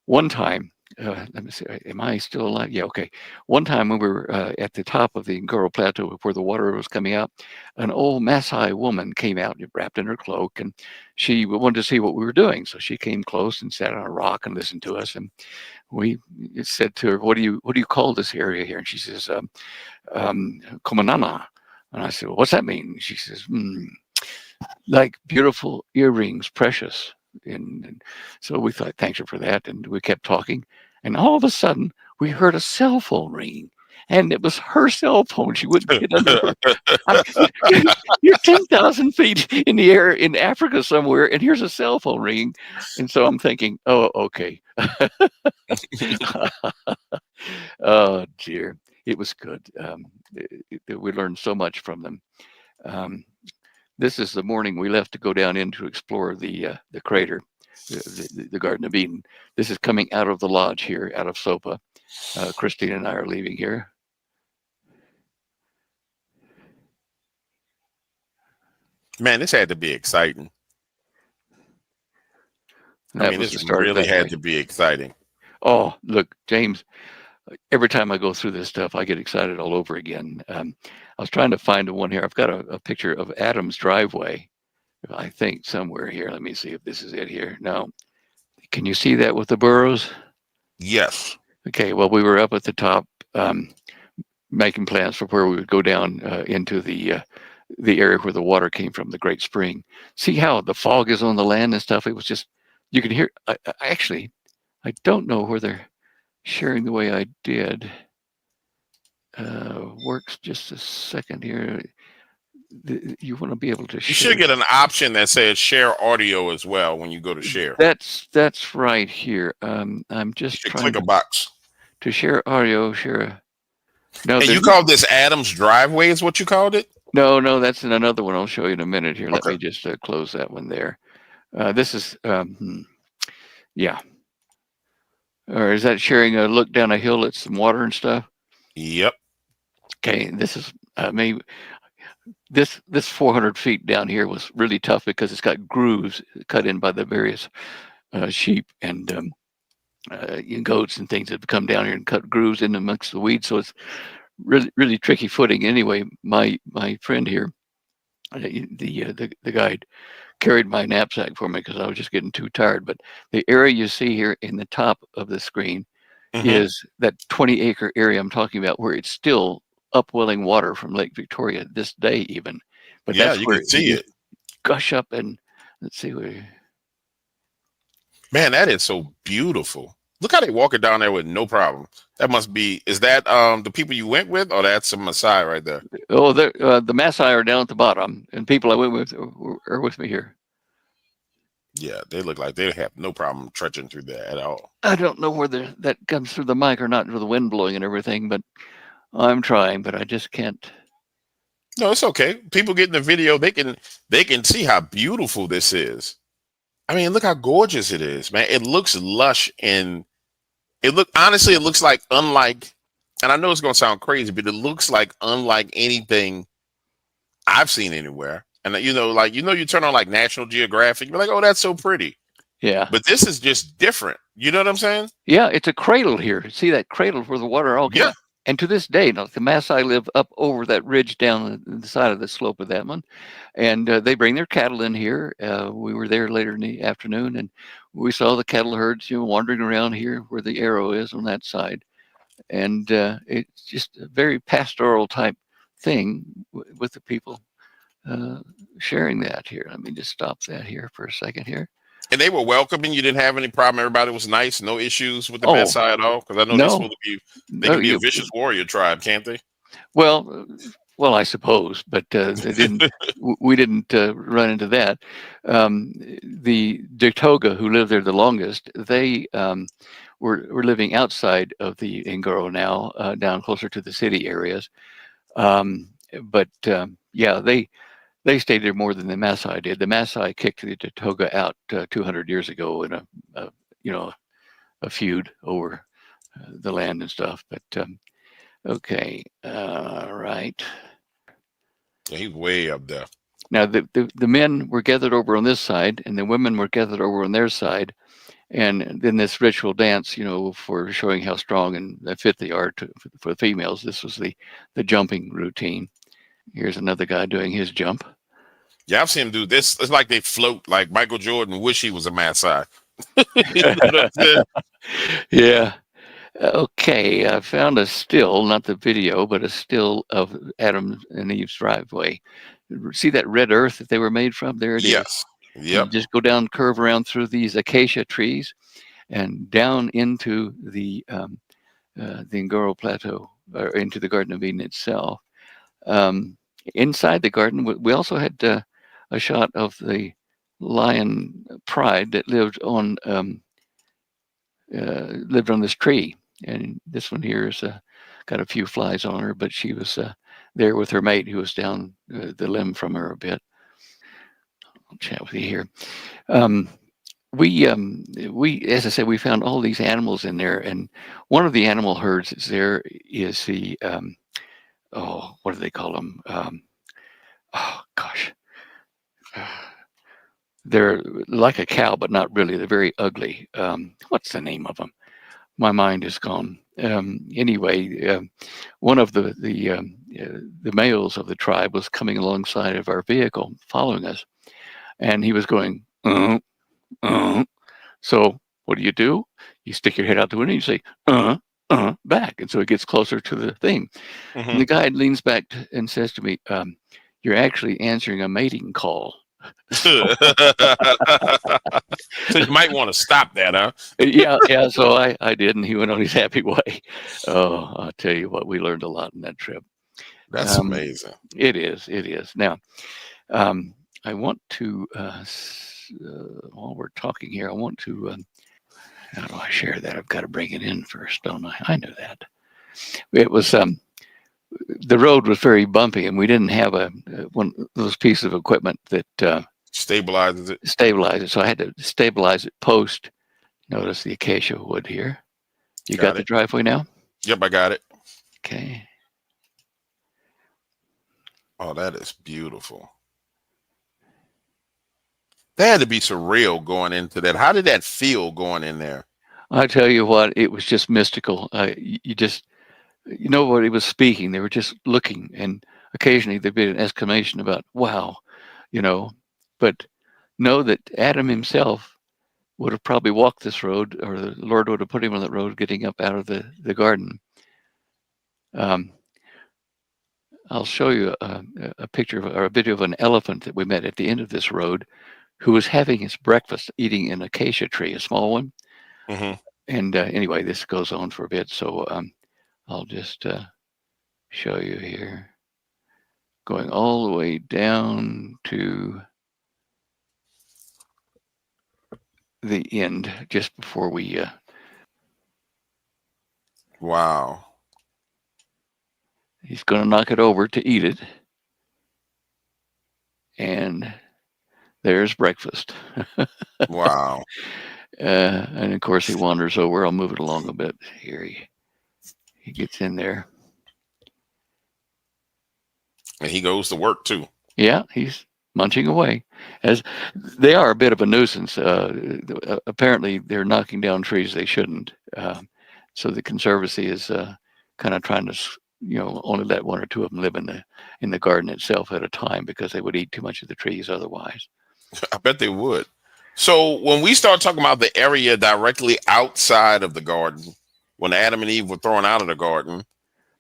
[SPEAKER 2] one time. Let me see. Am I still alive? Yeah. Okay. One time when we were at the top of the Ngorongoro Plateau where the water was coming out, an old Maasai woman came out wrapped in her cloak, and she wanted to see what we were doing. So she came close and sat on a rock and listened to us. And we said to her, "What do you call this area here?" And she says, "Komanana." And I said, "Well, what's that mean?" She says, "Like beautiful earrings, precious." And so we thought, thanks her for that, and we kept talking. And all of a sudden, we heard a cell phone ringing, and it was her cell phone. She wouldn't get under her. You're 10,000 feet in the air in Africa somewhere, and here's a cell phone ringing. And so I'm thinking, oh, okay. Oh, dear. It was good. We learned so much from them. This is the morning we left to go down in to explore the crater, the Garden of Eden. This is coming out of the lodge here, out of Sopa. Christine and I are leaving here.
[SPEAKER 3] Man, this had to be exciting. This really had to be exciting.
[SPEAKER 2] Oh, look, James, every time I go through this stuff, I get excited all over again. I was trying to find one here. I've got a picture of Adam's driveway, I think, somewhere here. Let me see if this is it here. No. Can you see that with the burrows?
[SPEAKER 3] Yes.
[SPEAKER 2] Okay, well, we were up at the top making plans for where we would go down into the area where the water came from, the Great Spring. See how the fog is on the land and stuff? It was just, you can hear, actually, I don't know where they're sharing the way I did. Works just a second here. You want to be able to share.
[SPEAKER 3] You should get an option that says share audio as well when you go to share.
[SPEAKER 2] That's right here. I'm just trying
[SPEAKER 3] click a box
[SPEAKER 2] to share audio. Share. No,
[SPEAKER 3] and you called this Adam's driveway is what you called it?
[SPEAKER 2] No, that's in another one. I'll show you in a minute here. Let me just close that one there. This is Yeah. Or is that sharing a look down a hill at some water and stuff?
[SPEAKER 3] Yep.
[SPEAKER 2] Okay, this is maybe this 400 feet down here was really tough because it's got grooves cut in by the various sheep and goats and things that have come down here and cut grooves in amongst the weeds. So it's really tricky footing. Anyway, my friend here, the guide, carried my knapsack for me because I was just getting too tired. But the area you see here in the top of the screen is that 20-acre area I'm talking about, where it's still upwelling water from Lake Victoria this day, even. But
[SPEAKER 3] Yeah,
[SPEAKER 2] that's
[SPEAKER 3] you
[SPEAKER 2] where
[SPEAKER 3] can see it.
[SPEAKER 2] gush up and let's see where.
[SPEAKER 3] Man, that is so beautiful. Look how they walk it down there with no problem. That must be, is that the people you went with, or that's some Maasai right there?
[SPEAKER 2] Oh, the Maasai are down at the bottom, and people I went with are with me here.
[SPEAKER 3] Yeah, they look like they have no problem trudging through there at all.
[SPEAKER 2] I don't know whether that comes through the mic or not, with the wind blowing and everything, but I'm trying, but I just can't.
[SPEAKER 3] No, it's okay. People get in the video, they can see how beautiful this is. I mean, look how gorgeous it is, man. It looks lush, and it looks like unlike, and I know it's gonna sound crazy, but it looks like unlike anything I've seen anywhere. And you turn on like National Geographic, you're like, oh, that's so pretty.
[SPEAKER 2] Yeah.
[SPEAKER 3] But this is just different. You know what I'm saying?
[SPEAKER 2] Yeah, it's a cradle here. See that cradle where the water all came out? And to this day, the Maasai live up over that ridge down the side of the slope of that one. And they bring their cattle in here. We were there later in the afternoon, and we saw the cattle herds, wandering around here where the arrow is on that side. And it's just a very pastoral type thing with the people sharing that here. Let me just stop that here for a second here.
[SPEAKER 3] And they were welcoming. You didn't have any problem. Everybody was nice. No issues with the Maasai at all. Because I know they're supposed to be. They can be a vicious warrior tribe, can't they?
[SPEAKER 2] Well, I suppose, but they didn't. We didn't run into that. The Datoga, who lived there the longest, they were living outside of the Ngorongoro now, down closer to the city areas. But yeah, they stayed there more than the Maasai did. The Maasai kicked the Datoga out 200 years ago in a feud over the land and stuff. But okay, right.
[SPEAKER 3] Yeah, he's way up there.
[SPEAKER 2] Now the men were gathered over on this side, and the women were gathered over on their side, and then this ritual dance, for showing how strong and fit they are for the females. This was the jumping routine. Here's another guy doing his jump.
[SPEAKER 3] Yeah, I've seen him do this. It's like they float, like Michael Jordan wish he was a Maasai.
[SPEAKER 2] Yeah. Okay, I found a still, not the video, but a still of Adam and Eve's driveway. See that red earth that they were made from? There it is.
[SPEAKER 3] Yes. Yep.
[SPEAKER 2] Just go down, curve around through these acacia trees, and down into the Ngorongoro Plateau, or into the Garden of Eden itself. Inside the garden, we also had a shot of the lion Pride that lived on this tree, and this one here is got a few flies on her, but she was there with her mate, who was down the limb from her a bit. I'll chat with you here. We, as I said, we found all these animals in there, and one of the animal herds that's there is the what do they call them? Oh gosh, they're like a cow, but not really. They're very ugly. What's the name of them? My mind is gone. Anyway, one of the males of the tribe was coming alongside of our vehicle, following us, and he was going, So what do? You stick your head out the window and you say, back. And so it gets closer to the thing. Mm-hmm. And the guide leans back and says to me, you're actually answering a mating call.
[SPEAKER 3] So you might want to stop that, huh?
[SPEAKER 2] Yeah. So I did, and he went on his happy way. Oh, I'll tell you what, we learned a lot in that trip.
[SPEAKER 3] That's amazing.
[SPEAKER 2] It is. Now, I want to, while we're talking here, I want to, how do I share that? I've got to bring it in first, don't I? I knew that. It was, the road was very bumpy, and we didn't have one of those pieces of equipment that
[SPEAKER 3] stabilizes it.
[SPEAKER 2] So I had to stabilize it post Notice the acacia wood here. You
[SPEAKER 3] Got
[SPEAKER 2] got the
[SPEAKER 3] it.
[SPEAKER 2] driveway now?
[SPEAKER 3] Yep, I got it.
[SPEAKER 2] Okay.
[SPEAKER 3] Oh, that is beautiful. That had to be surreal going into that. How did that feel going in there?
[SPEAKER 2] I tell you what, it was just mystical. Nobody was speaking. They were just looking, and occasionally there'd be an exclamation about, wow, you know. But know that Adam himself would have probably walked this road, or the Lord would have put him on that road getting up out of the garden. I'll show you a picture or a video of an elephant that we met at the end of this road who was having his breakfast eating an acacia tree, a small one.
[SPEAKER 3] Mm-hmm.
[SPEAKER 2] And anyway, this goes on for a bit. So I'll just show you here. Going all the way down to the end, just before we...
[SPEAKER 3] Wow.
[SPEAKER 2] He's going to knock it over to eat it. And there's breakfast.
[SPEAKER 3] Wow.
[SPEAKER 2] And of course, he wanders over. I'll move it along a bit. Here he gets in there.
[SPEAKER 3] And he goes to work too.
[SPEAKER 2] Yeah, he's munching away. As they are a bit of a nuisance. Apparently, they're knocking down trees they shouldn't. So the Conservancy is kind of trying to, only let one or two of them live in the garden itself at a time, because they would eat too much of the trees otherwise.
[SPEAKER 3] I bet they would. So when we start talking about the area directly outside of the garden, when Adam and Eve were thrown out of the garden,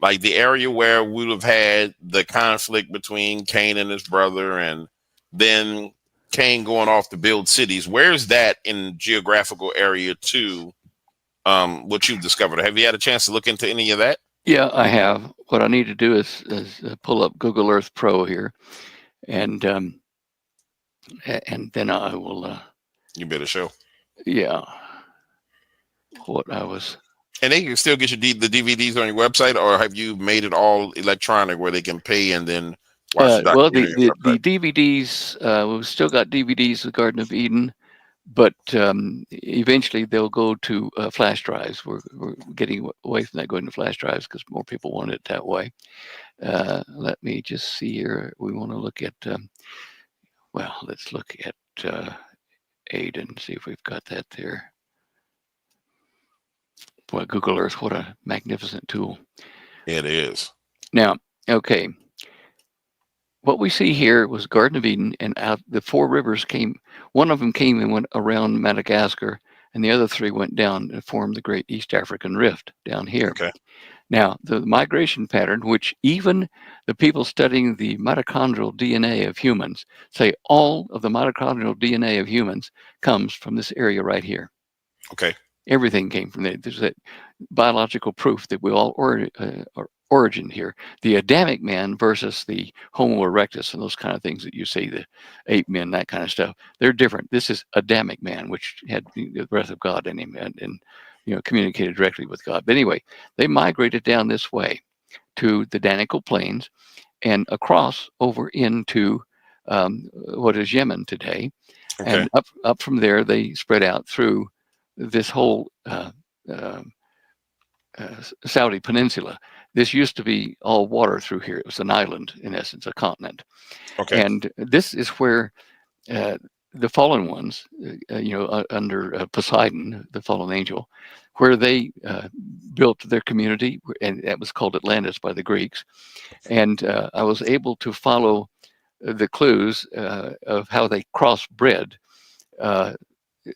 [SPEAKER 3] like the area where we would have had the conflict between Cain and his brother, and then Cain going off to build cities, where's that in geographical area to what you've discovered? Have you had a chance to look into any of that?
[SPEAKER 2] Yeah, I have. What I need to do is pull up Google Earth Pro here, and then I will.
[SPEAKER 3] You better show.
[SPEAKER 2] Yeah. What I was.
[SPEAKER 3] And they can still get you the DVDs on your website, or have you made it all electronic where they can pay and then watch the
[SPEAKER 2] Well,
[SPEAKER 3] documentary?
[SPEAKER 2] the DVDs, we've still got DVDs of Garden of Eden, but eventually they'll go to flash drives. We're getting away from that, going to flash drives, because more people want it that way. Let me just see here. We want to look at, let's look at Aiden, see if we've got that there. Boy, Google Earth, what a magnificent tool.
[SPEAKER 3] It is.
[SPEAKER 2] Now, okay. What we see here was Garden of Eden, and out the four rivers came. One of them came and went around Madagascar, and the other three went down and formed the Great East African Rift down here.
[SPEAKER 3] Okay.
[SPEAKER 2] Now, the migration pattern, which even the people studying the mitochondrial DNA of humans say all of the mitochondrial DNA of humans comes from this area right here.
[SPEAKER 3] Okay.
[SPEAKER 2] Everything came from there. There's that biological proof that we all origin here. The Adamic man versus the Homo erectus and those kind of things that you see, the ape men, that kind of stuff, they're different. This is Adamic man, which had the breath of God in him and communicated directly with God. But anyway, they migrated down this way to the Danakil Plains and across over into what is Yemen today. Okay. And up from there, they spread out through this whole Saudi Peninsula. This used to be all water through here. It was an island, in essence, a continent. Okay. And this is where the fallen ones, under Poseidon, the fallen angel, where they built their community, and that was called Atlantis by the Greeks. And I was able to follow the clues of how they crossbred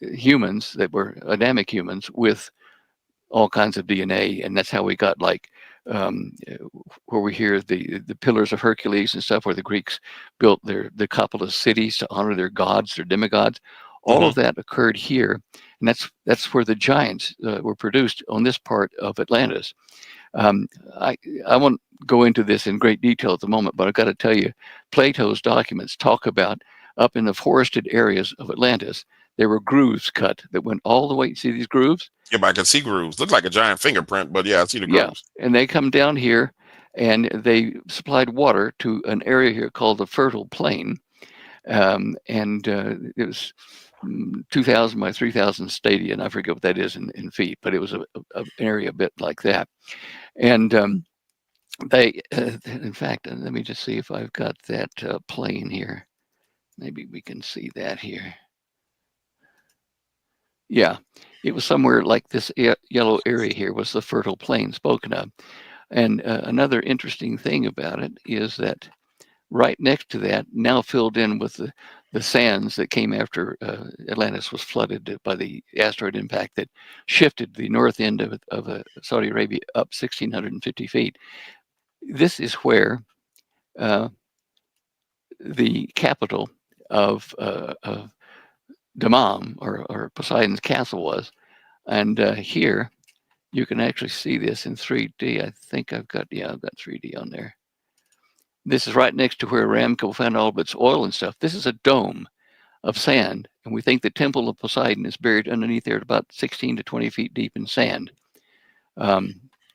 [SPEAKER 2] humans that were Adamic humans with all kinds of DNA, and that's how we got where we hear the pillars of Hercules and stuff, where the Greeks built the Decapolis cities to honor their gods, their demigods. All of that occurred here, and that's where the giants were produced on this part of Atlantis. I won't go into this in great detail at the moment, but I've got to tell you, Plato's documents talk about up in the forested areas of Atlantis, there were grooves cut that went all the way. See these grooves?
[SPEAKER 3] Yeah, but I can see grooves. Look like a giant fingerprint, but yeah, I see the grooves.
[SPEAKER 2] Yeah, and they come down here, and they supplied water to an area here called the Fertile Plain, and it was 2,000 by 3,000 stadia, and I forget what that is in feet, but it was an area a bit like that. And they, in fact, let me just see if I've got that plane here. Maybe we can see that here. Yeah, it was somewhere like this yellow area here was the fertile plain spoken of. And another interesting thing about it is that right next to that, now filled in with the sands that came after Atlantis was flooded by the asteroid impact that shifted the north end of Saudi Arabia up 1,650 feet. This is where the capital of Damam, or Poseidon's castle, was. And here you can actually see this in 3D. I think I've got 3D on there. This is right next to where Aramco found all of its oil and stuff. This is a dome of sand, and we think the Temple of Poseidon is buried underneath there at about 16 to 20 feet deep in sand.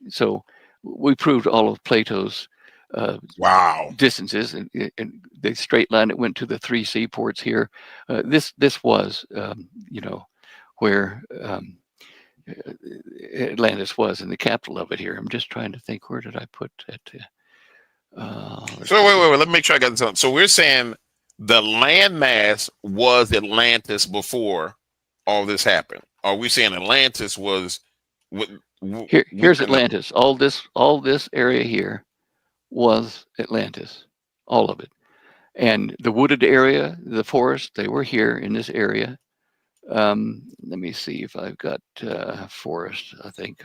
[SPEAKER 2] So we proved all of Plato's distances, and the straight line that went to the 3 seaports here. This was, where Atlantis was, and the capital of it here. I'm just trying to think, where did I put it?
[SPEAKER 3] So wait. Let me make sure I got this on. So we're saying the landmass was Atlantis before all this happened. Are we saying Atlantis was?
[SPEAKER 2] Here's Atlantis. All this area here was Atlantis, all of it, and the wooded area, the forest, they were here in this area. Let me see if I've got forest. I think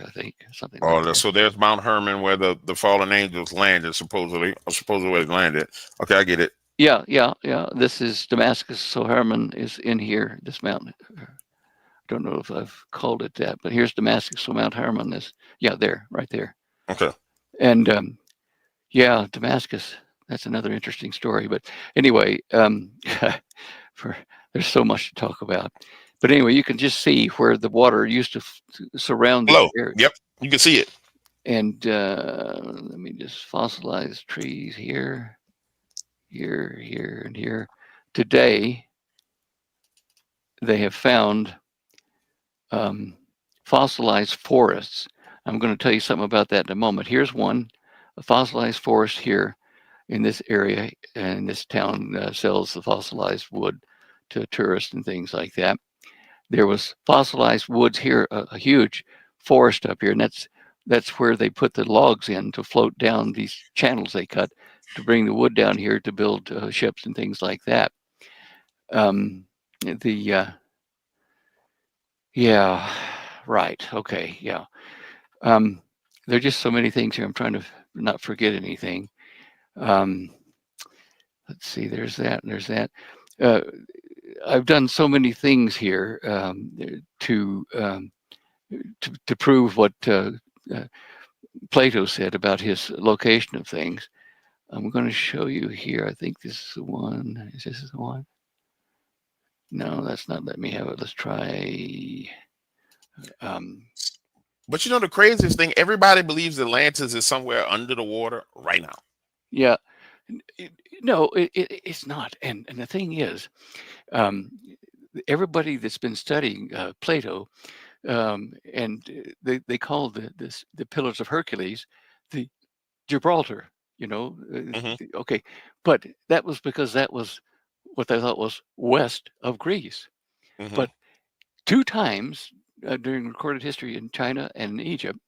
[SPEAKER 2] something.
[SPEAKER 3] Oh, like so there's Mount Hermon where the fallen angels landed, supposedly where they landed. Okay, I get it.
[SPEAKER 2] Yeah. This is Damascus. So Hermon is in here. This mountain. I don't know if I've called it that, but here's Damascus. So Mount Hermon is there, right there.
[SPEAKER 3] Okay.
[SPEAKER 2] And Damascus. That's another interesting story. But anyway, there's so much to talk about. But anyway, you can just see where the water used to surround the area.
[SPEAKER 3] Yep, you can see it.
[SPEAKER 2] And let me just fossilize trees here, and here. Today, they have found fossilized forests. I'm going to tell you something about that in a moment. Here's one, a fossilized forest here in this area, and this town sells the fossilized wood to tourists and things like that. There was fossilized woods here, a huge forest up here, and that's where they put the logs in to float down these channels they cut to bring the wood down here to build ships and things like that. Right. Okay. Yeah. There are just so many things here. I'm trying to not forget anything. Let's see. There's that. And there's that. I've done so many things here to prove what Plato said about his location of things. I'm going to show you here. I think this is the one. Is this the one? No, that's not. Let me have it. Let's try.
[SPEAKER 3] But the craziest thing, everybody believes Atlantis is somewhere under the water right now.
[SPEAKER 2] Yeah. No, it's not. And the thing is, everybody that's been studying Plato, and they call the Pillars of Hercules the Gibraltar, okay, but that was because that was what they thought was west of Greece. But 2 times during recorded history in China and in Egypt,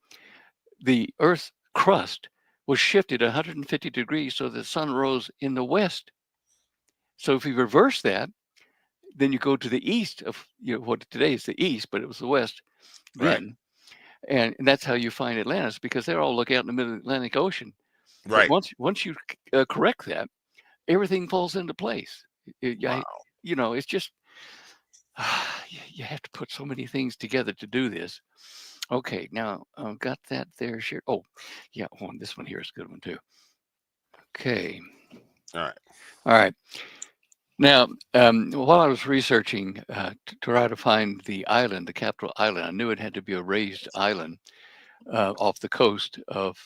[SPEAKER 2] the Earth's crust was shifted 150 degrees so the sun rose in the west. So if you reverse that, then you go to the east of what today is the east, but it was the west then. Right. And that's how you find Atlantis, because they're all looking out in the middle of the Atlantic Ocean.
[SPEAKER 3] Right.
[SPEAKER 2] But once you correct that, everything falls into place.
[SPEAKER 3] Wow.
[SPEAKER 2] It's just you have to put so many things together to do this. Okay, now I've got that there shared. Oh, yeah, this one here is a good one too. Okay.
[SPEAKER 3] All
[SPEAKER 2] right. Now, while I was researching to try to find the island, the capital island, I knew it had to be a raised island off the coast of,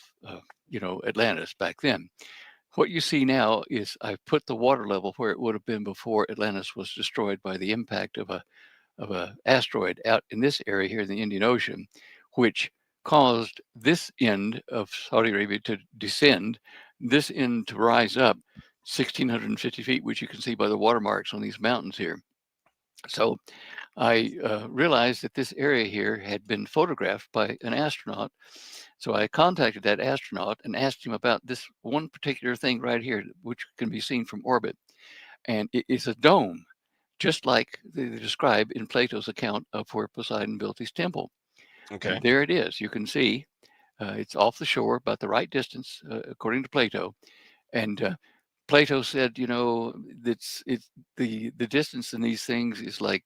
[SPEAKER 2] Atlantis back then. What you see now is I've put the water level where it would have been before Atlantis was destroyed by the impact of a of a asteroid out in this area here in the Indian Ocean, which caused this end of Saudi Arabia to descend, this end to rise up 1,650 feet, which you can see by the watermarks on these mountains here. So I realized that this area here had been photographed by an astronaut. So I contacted that astronaut and asked him about this one particular thing right here, which can be seen from orbit. And it is a dome, just like they describe in Plato's account of where Poseidon built his temple.
[SPEAKER 3] Okay.
[SPEAKER 2] And there it is. You can see it's off the shore, about the right distance, according to Plato. And Plato said, you know, it's the distance in these things is like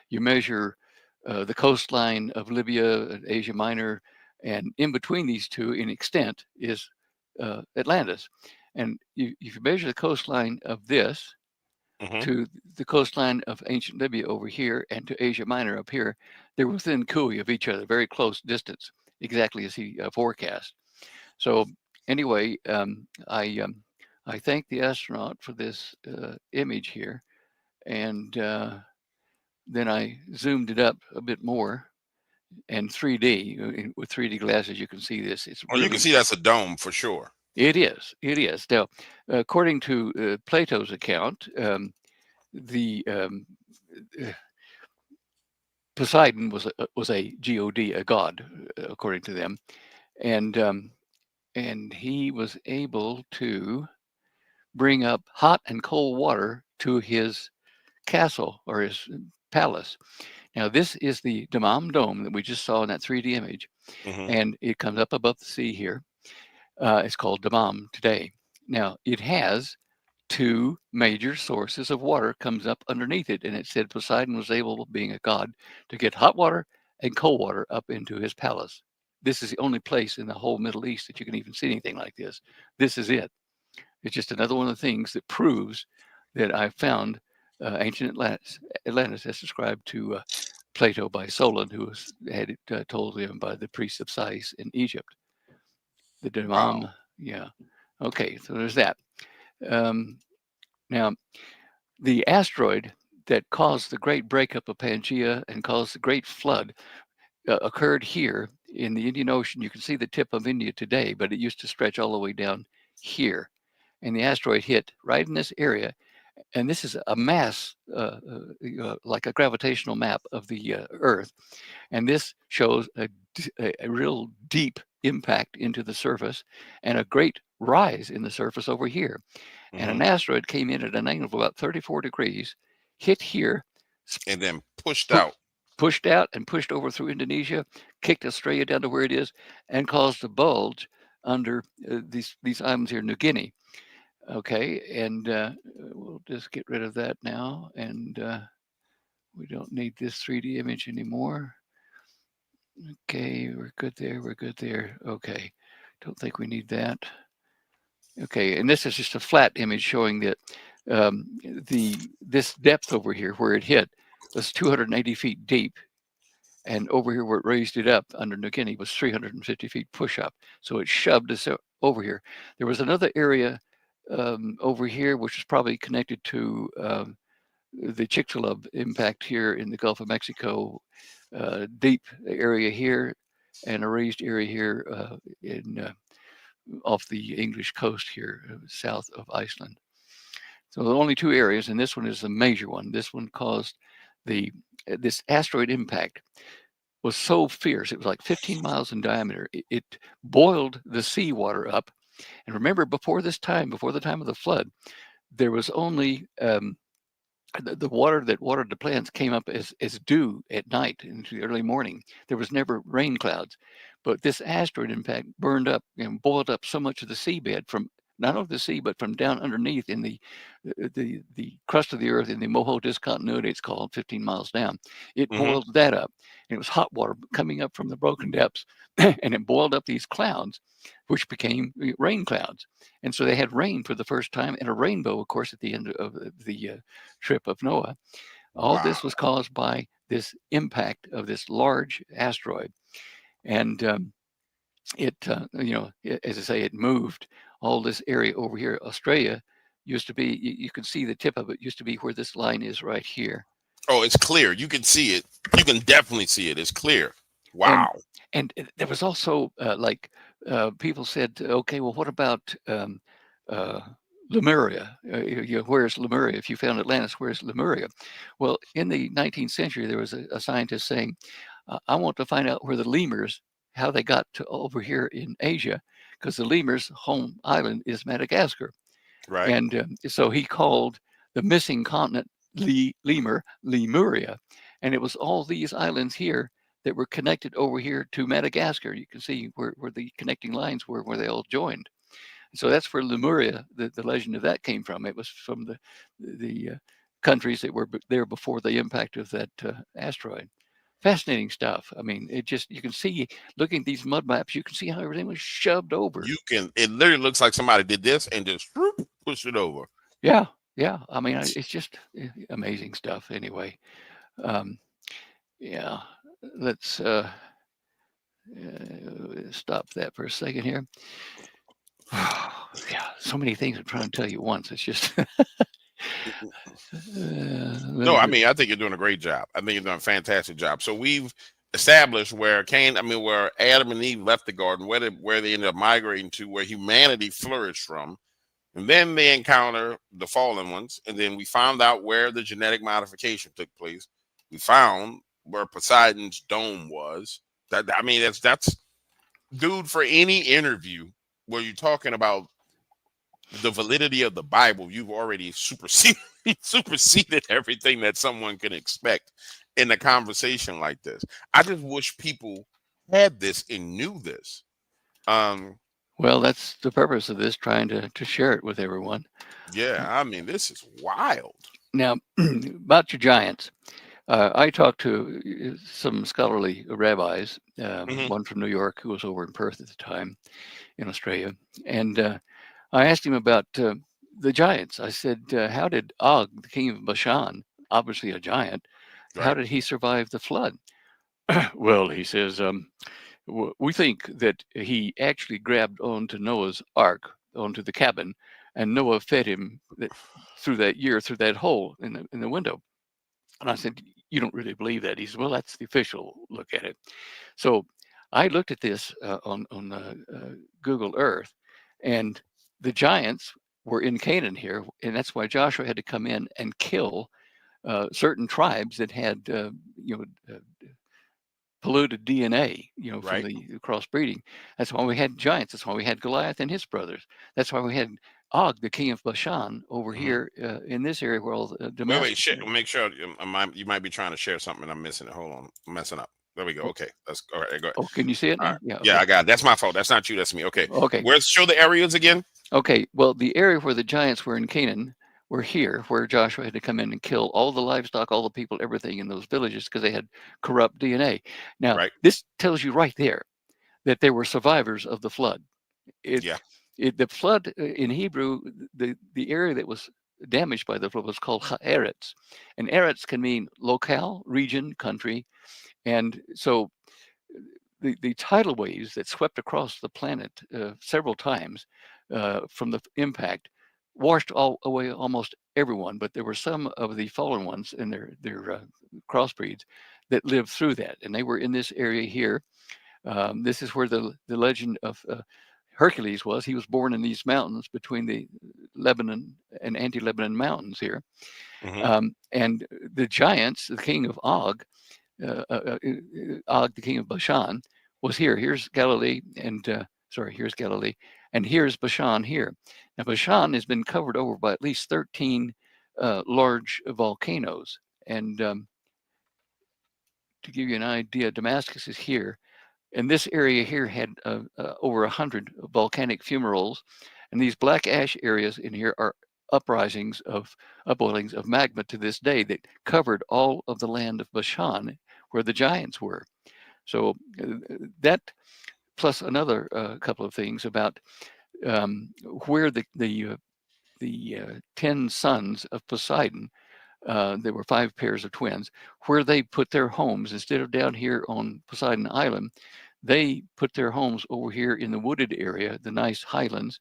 [SPEAKER 2] you measure the coastline of Libya, Asia Minor, and in between these two in extent is Atlantis. And if you measure the coastline of this to the coastline of ancient Libya over here and to Asia Minor up here, they're within cooey of each other, very close distance, exactly as he forecast. So anyway, I thank the astronaut for this image here, and then I zoomed it up a bit more, and 3D with 3D glasses, you can see this. It's
[SPEAKER 3] you can see that's a dome for sure.
[SPEAKER 2] It is. It is. Now, according to Plato's account, the Poseidon was a god, a god, according to them, and he was able to bring up hot and cold water to his castle or his palace. Now, this is the Damam Dome that we just saw in that 3D image, and it comes up above the sea here. It's called Damam today. Now, it has two major sources of water comes up underneath it, and it said Poseidon was able, being a god, to get hot water and cold water up into his palace. This is the only place in the whole Middle East that you can even see anything like this. This is it. It's just another one of the things that proves that I found ancient Atlantis as described to Plato by Solon, who had it told him by the priests of Sais in Egypt. The Damam,
[SPEAKER 3] Wow.
[SPEAKER 2] yeah. Okay, so there's that. Now, the asteroid that caused the great breakup of Pangaea and caused the great flood occurred here in the Indian Ocean. You can see the tip of India today, but it used to stretch all the way down here. And the asteroid hit right in this area. And this is a mass, like a gravitational map of the Earth. And this shows a real deep impact into the surface and a great rise in the surface over here. And an asteroid came in at an angle of about 34 degrees, hit here,
[SPEAKER 3] and then pushed out
[SPEAKER 2] and pushed over through Indonesia, kicked Australia down to where it is, and caused a bulge under these islands here, New Guinea. Okay, and we'll just get rid of that now, and we don't need this 3D image anymore. Okay, we're good there, we're good there. Okay, don't think we need that. Okay, and this is just a flat image showing that this depth over here where it hit was 280 feet deep, and over here where it raised it up under New Guinea was 350 feet push up. So it shoved us over here. There was another area over here which is probably connected to the Chicxulub impact here in the Gulf of Mexico, deep area here, and a raised area here off the English coast here, south of Iceland. So the only two areas, and this one is the major one. This one caused this asteroid impact was so fierce. It was like 15 miles in diameter. It boiled the seawater up. And remember, before the time of the flood, there was only the water that watered the plants came up as dew at night into the early morning. There was never rain clouds. But this asteroid impact burned up and boiled up so much of the seabed from not only the sea, but from down underneath in the crust of the earth in the Moho discontinuity, it's called, 15 miles down. It boiled that up. And it was hot water coming up from the broken depths, and it boiled up these clouds, which became rain clouds. And so they had rain for the first time, and a rainbow, of course, at the end of the trip of Noah. All this was caused by this impact of this large asteroid. And it, as I say, it moved all this area over here. Australia used to be, you can see the tip of it used to be where this line is right here.
[SPEAKER 3] Oh, it's clear. You can see it. You can definitely see it. It's clear.
[SPEAKER 2] And
[SPEAKER 3] Wow.
[SPEAKER 2] there was also like people said, okay, well, what about uh, Lemuria? Where's Lemuria? If you found Atlantis, where's Lemuria? Well, in the 19th century, there was a scientist saying, I want to find out where the lemurs, how they got to over here in Asia, because the lemurs' home island is Madagascar.
[SPEAKER 3] Right.
[SPEAKER 2] And so he called the missing continent Lemuria. And it was all these islands here that were connected over here to Madagascar. You can see where the connecting lines were, where they all joined. So that's where Lemuria, the legend of that came from. It was from the countries that were there before the impact of that asteroid. Fascinating stuff. I mean, it just, you can see, looking at these mud maps, you can see how everything was shoved over.
[SPEAKER 3] You can. It literally looks like somebody did this and just push it over.
[SPEAKER 2] Yeah, yeah. I mean, it's just amazing stuff. Anyway, um, yeah. Let's stop that for a second here. Yeah, so many things I'm trying to tell you once. It's just.
[SPEAKER 3] No, I mean, I think you're doing a great job. I think you're doing a fantastic job. So we've established where where Adam and Eve left the garden, where they ended up migrating to, where humanity flourished from. And then they encounter the fallen ones. And then we found out where the genetic modification took place. We found where Poseidon's dome was. That's dude, for any interview where you're talking about the validity of the Bible, you've already superseded everything that someone can expect in a conversation like this. I just wish people had this and knew this.
[SPEAKER 2] Well, that's the purpose of this, trying to share it with everyone.
[SPEAKER 3] Yeah, I mean, this is wild.
[SPEAKER 2] Now, about your giants, I talked to some scholarly rabbis,
[SPEAKER 3] Hmm.
[SPEAKER 2] one from New York who was over in Perth at the time in Australia. And I asked him about the giants. I said, how did Og, the king of Bashan, obviously a giant, how
[SPEAKER 3] Right.
[SPEAKER 2] did he survive the flood? Well, he says, we think that he actually grabbed onto Noah's ark, onto the cabin, and Noah fed him through that year, through that hole in the window. And I said, you don't really believe that? He said, well, that's the official look at it. So I looked at this on Google Earth, and the giants were in Canaan here, and that's why Joshua had to come in and kill certain tribes that had, polluted DNA, from
[SPEAKER 3] Right.
[SPEAKER 2] the crossbreeding. That's why we had giants. That's why we had Goliath and his brothers. That's why we had Og, the king of Bashan, over
[SPEAKER 3] Hmm.
[SPEAKER 2] here in this area where all
[SPEAKER 3] Wait.
[SPEAKER 2] Damascus.
[SPEAKER 3] Make sure you might be trying to share something and I'm missing it. Hold on. I'm messing up. There we go.
[SPEAKER 2] Oh,
[SPEAKER 3] Okay. That's all right. Go ahead.
[SPEAKER 2] oh, can you see it
[SPEAKER 3] All right.
[SPEAKER 2] now? Yeah.
[SPEAKER 3] Yeah,
[SPEAKER 2] Okay.
[SPEAKER 3] I got it. That's my fault. That's not you. That's me. Okay.
[SPEAKER 2] Okay.
[SPEAKER 3] Where's show the areas again?
[SPEAKER 2] Okay. Well, the area where the giants were in Canaan were here, where Joshua had to come in and kill all the livestock, all the people, everything in those villages because they had corrupt DNA. Now,
[SPEAKER 3] Right.
[SPEAKER 2] this tells you right there that they were survivors of the flood. It,
[SPEAKER 3] Yeah.
[SPEAKER 2] the flood in Hebrew, the area that was damaged by the flood was called ha'eretz, and eretz can mean locale, region, country, and so the tidal waves that swept across the planet several times from the impact washed all away almost everyone, but there were some of the fallen ones and their crossbreeds that lived through that, and they were in this area here. This is where the legend of Hercules was. He was born in these mountains between the Lebanon and anti-Lebanon mountains here.
[SPEAKER 3] Hmm.
[SPEAKER 2] And the giants, the king of Og, Og, the king of Bashan, was here. Here's Galilee, and here's Galilee, and here's Bashan here. Now, Bashan has been covered over by at least 13 large volcanoes. And to give you an idea, Damascus is here. And this area here had over 100 volcanic fumaroles. And these black ash areas in here are upboilings of magma to this day that covered all of the land of Bashan where the giants were. So that plus another couple of things about where the 10 sons of Poseidon, there were 5 pairs of twins, where they put their homes instead of down here on Poseidon Island. They put their homes over here in the wooded area, the nice highlands.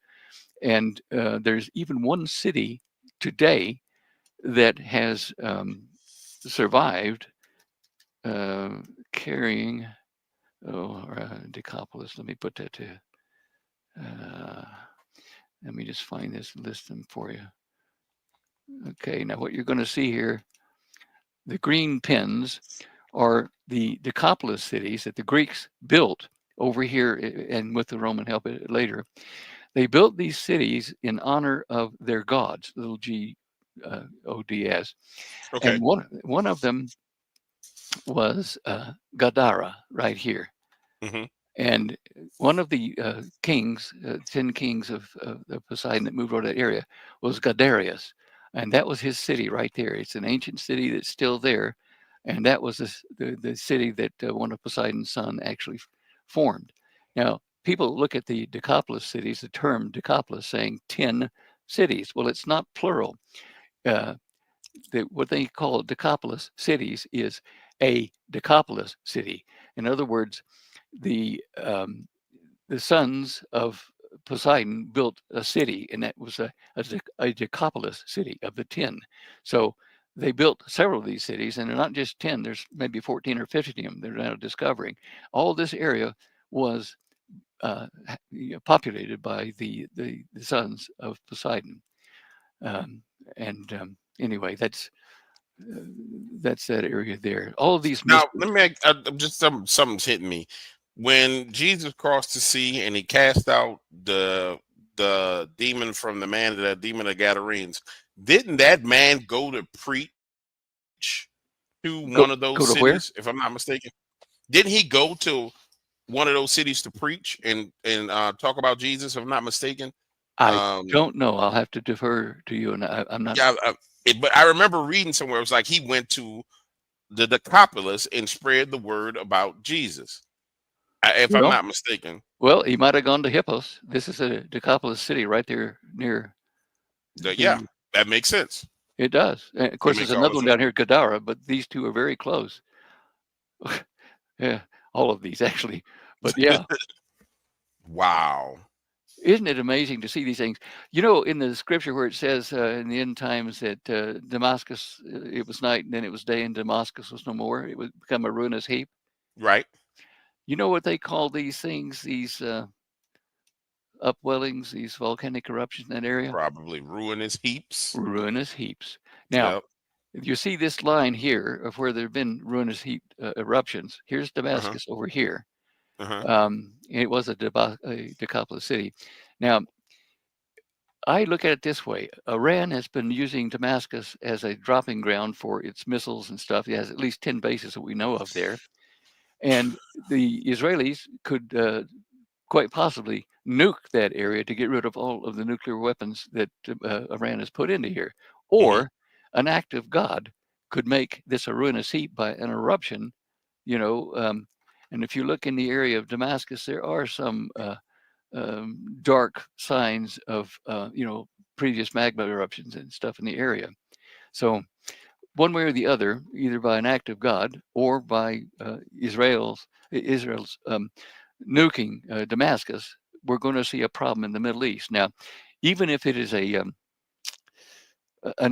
[SPEAKER 2] And there's even one city today that has survived carrying, Decapolis. Let me put that to, let me just find this, list them for you. Okay, now what you're going to see here, the green pins are the Decapolis cities that the Greeks built over here, and with the Roman help later. They built these cities in honor of their gods, little g ods.
[SPEAKER 3] Okay.
[SPEAKER 2] And one of them was Gadara, right here.
[SPEAKER 3] Hmm.
[SPEAKER 2] And one of the kings, 10 kings of Poseidon that moved over that area, was Gadarius. And that was his city right there. It's an ancient city that's still there. And that was the city that one of Poseidon's son actually formed. Now, people look at the Decapolis cities, the term Decapolis, saying 10 cities. Well, it's not plural. Uh, what they call Decapolis cities is a Decapolis city. In other words, the sons of Poseidon built a city, and that was a Decapolis city of the 10. So they built several of these cities, and they're not just 10. There's maybe 14 or 15 of them they're now discovering. All this area was populated by the sons of Poseidon. Anyway, that's that area there. All of these
[SPEAKER 3] Now,
[SPEAKER 2] mysteries.
[SPEAKER 3] let me make, just something's hitting me. When Jesus crossed the sea and he cast out the demon from the man, the demon of Gadarenes, didn't that man go to preach to one of those
[SPEAKER 2] Go to where?
[SPEAKER 3] cities? If I'm not mistaken, didn't he go to one of those cities to preach and talk about Jesus? If I'm not mistaken.
[SPEAKER 2] I
[SPEAKER 3] Um,
[SPEAKER 2] don't know. I'll have to defer to you, and I'm not.
[SPEAKER 3] yeah, but I remember reading somewhere it was like he went to the Decapolis and spread the word about Jesus. If I'm
[SPEAKER 2] Well,
[SPEAKER 3] not mistaken.
[SPEAKER 2] well, he might have gone to Hippos. This is a Decapolis city right there near
[SPEAKER 3] Yeah,
[SPEAKER 2] the.
[SPEAKER 3] that makes sense.
[SPEAKER 2] It does. And of
[SPEAKER 3] It
[SPEAKER 2] course, there's
[SPEAKER 3] makes all
[SPEAKER 2] another
[SPEAKER 3] the
[SPEAKER 2] one
[SPEAKER 3] sense.
[SPEAKER 2] down here, Gadara, but these two are very close. Yeah, all of these actually. But yeah,
[SPEAKER 3] Wow.
[SPEAKER 2] isn't it amazing to see these things? You know, in the scripture where it says in the end times that Damascus, it was night and then it was day, and Damascus was no more. It would become a ruinous heap.
[SPEAKER 3] Right.
[SPEAKER 2] You know what they call these things? These upwellings, these volcanic eruptions in that area?
[SPEAKER 3] Probably ruinous heaps.
[SPEAKER 2] Ruinous heaps. Now,
[SPEAKER 3] Yep.
[SPEAKER 2] if you see this line here of where there have been ruinous heap eruptions, here's
[SPEAKER 3] Uh-huh.
[SPEAKER 2] Damascus over here.
[SPEAKER 3] Uh-huh.
[SPEAKER 2] It was a Decapolis city. Now, I look at it this way. Iran has been using Damascus as a dropping ground for its missiles and stuff. It has at least 10 bases that we know of there. And the Israelis could quite possibly nuke that area to get rid of all of the nuclear weapons that Iran has put into here.
[SPEAKER 3] Hmm.
[SPEAKER 2] Or an act of God could make this a ruinous heap by an eruption, you know. And if you look in the area of Damascus, there are some dark signs of, previous magma eruptions and stuff in the area. So one way or the other, either by an act of God or by Israel's nuking Damascus, we're going to see a problem in the Middle East. Now, even if it is an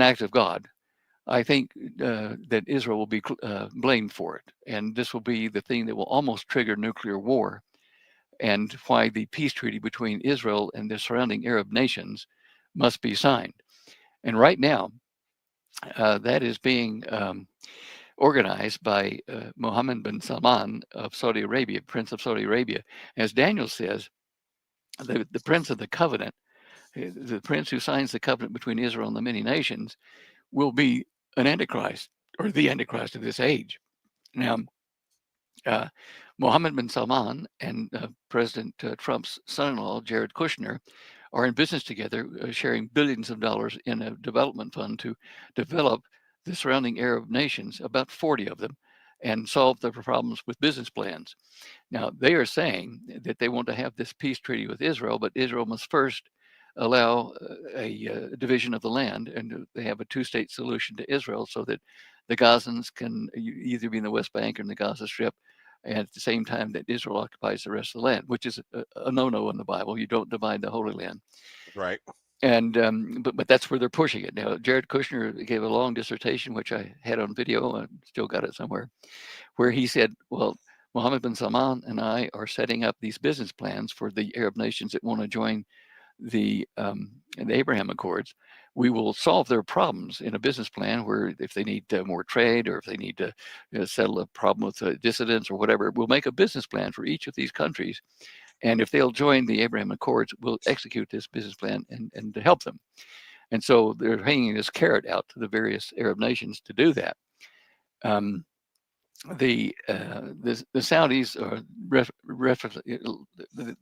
[SPEAKER 2] act of God, I think that Israel will be blamed for it, and this will be the thing that will almost trigger nuclear war, and why the peace treaty between Israel and the surrounding Arab nations must be signed. And right now, that is being organized by Mohammed bin Salman of Saudi Arabia, Prince of Saudi Arabia. As Daniel says, the Prince of the Covenant, the Prince who signs the covenant between Israel and the many nations, will be an Antichrist, or the Antichrist of this age. Now, Mohammed bin Salman and President Trump's son-in-law, Jared Kushner, are in business together, sharing billions of dollars in a development fund to develop the surrounding Arab nations, about 40 of them, and solve their problems with business plans. Now, they are saying that they want to have this peace treaty with Israel, but Israel must first allow a division of the land, and they have a two-state solution to Israel so that the Gazans can either be in the West Bank or in the Gaza Strip, and at the same time that Israel occupies the rest of the land, which is a no-no in the Bible. You don't divide the Holy Land.
[SPEAKER 3] Right.
[SPEAKER 2] but that's where they're pushing it now. Jared Kushner gave a long dissertation, which I had on video, and still got it somewhere, where he said, well, Mohammed bin Salman and I are setting up these business plans for the Arab nations that want to join the Abraham Accords. We will solve their problems in a business plan where if they need more trade, or if they need to settle a problem with dissidents or whatever, we'll make a business plan for each of these countries. And if they'll join the Abraham Accords, we'll execute this business plan and to help them. And so they're hanging this carrot out to the various Arab nations to do that. The Saudis are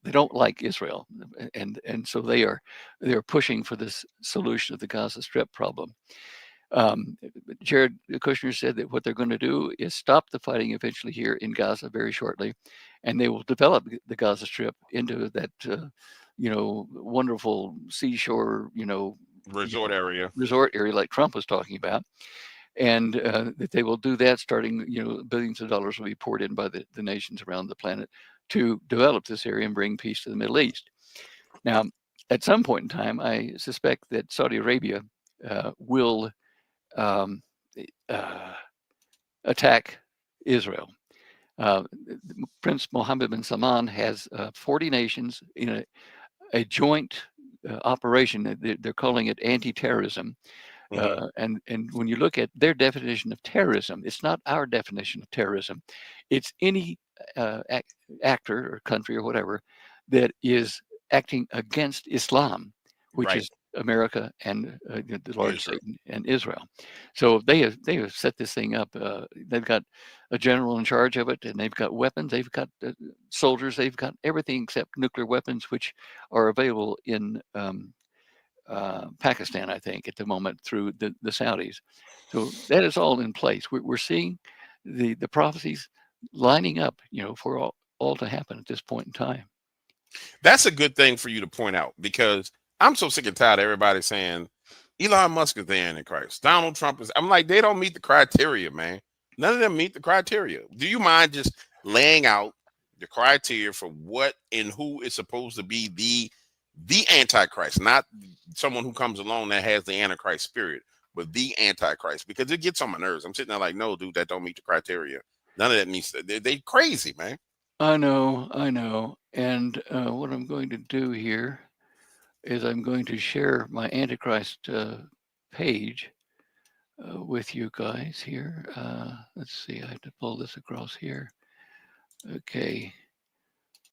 [SPEAKER 2] they don't like Israel, and so they're pushing for this solution of the Gaza Strip problem. Jared Kushner said that what they're going to do is stop the fighting eventually here in Gaza very shortly, and they will develop the Gaza Strip into that wonderful seashore
[SPEAKER 3] resort area
[SPEAKER 2] like Trump was talking about. And that they will do that starting, billions of dollars will be poured in by the nations around the planet to develop this area and bring peace to the Middle East. Now, at some point in time, I suspect that Saudi Arabia will attack Israel. Prince Mohammed bin Salman has 40 nations in a joint operation. They're calling it anti-terrorism. And when you look at their definition of terrorism, it's not our definition of terrorism. It's any actor or country or whatever that is acting against Islam, which is America and the large state and Israel. So they have set this thing up. They've got a general in charge of it, and they've got weapons. They've got soldiers. They've got everything except nuclear weapons, which are available in Pakistan, I think, at the moment through the Saudis. So that is all in place. We're seeing the prophecies lining up, for all to happen at this point in time.
[SPEAKER 3] That's a good thing for you to point out, because I'm so sick and tired of everybody saying Elon Musk is the Antichrist. Donald Trump is. I'm like, they don't meet the criteria, man. None of them meet the criteria. Do you mind just laying out the criteria for what and who is supposed to be the Antichrist, not someone who comes along that has the Antichrist spirit, but the Antichrist, because it gets on my nerves. I'm sitting there like, no, dude, that don't meet the criteria. None of that means they crazy, man.
[SPEAKER 2] I know. And what I'm going to do here is I'm going to share my Antichrist page with you guys here. Let's see, I have to pull this across here. Okay.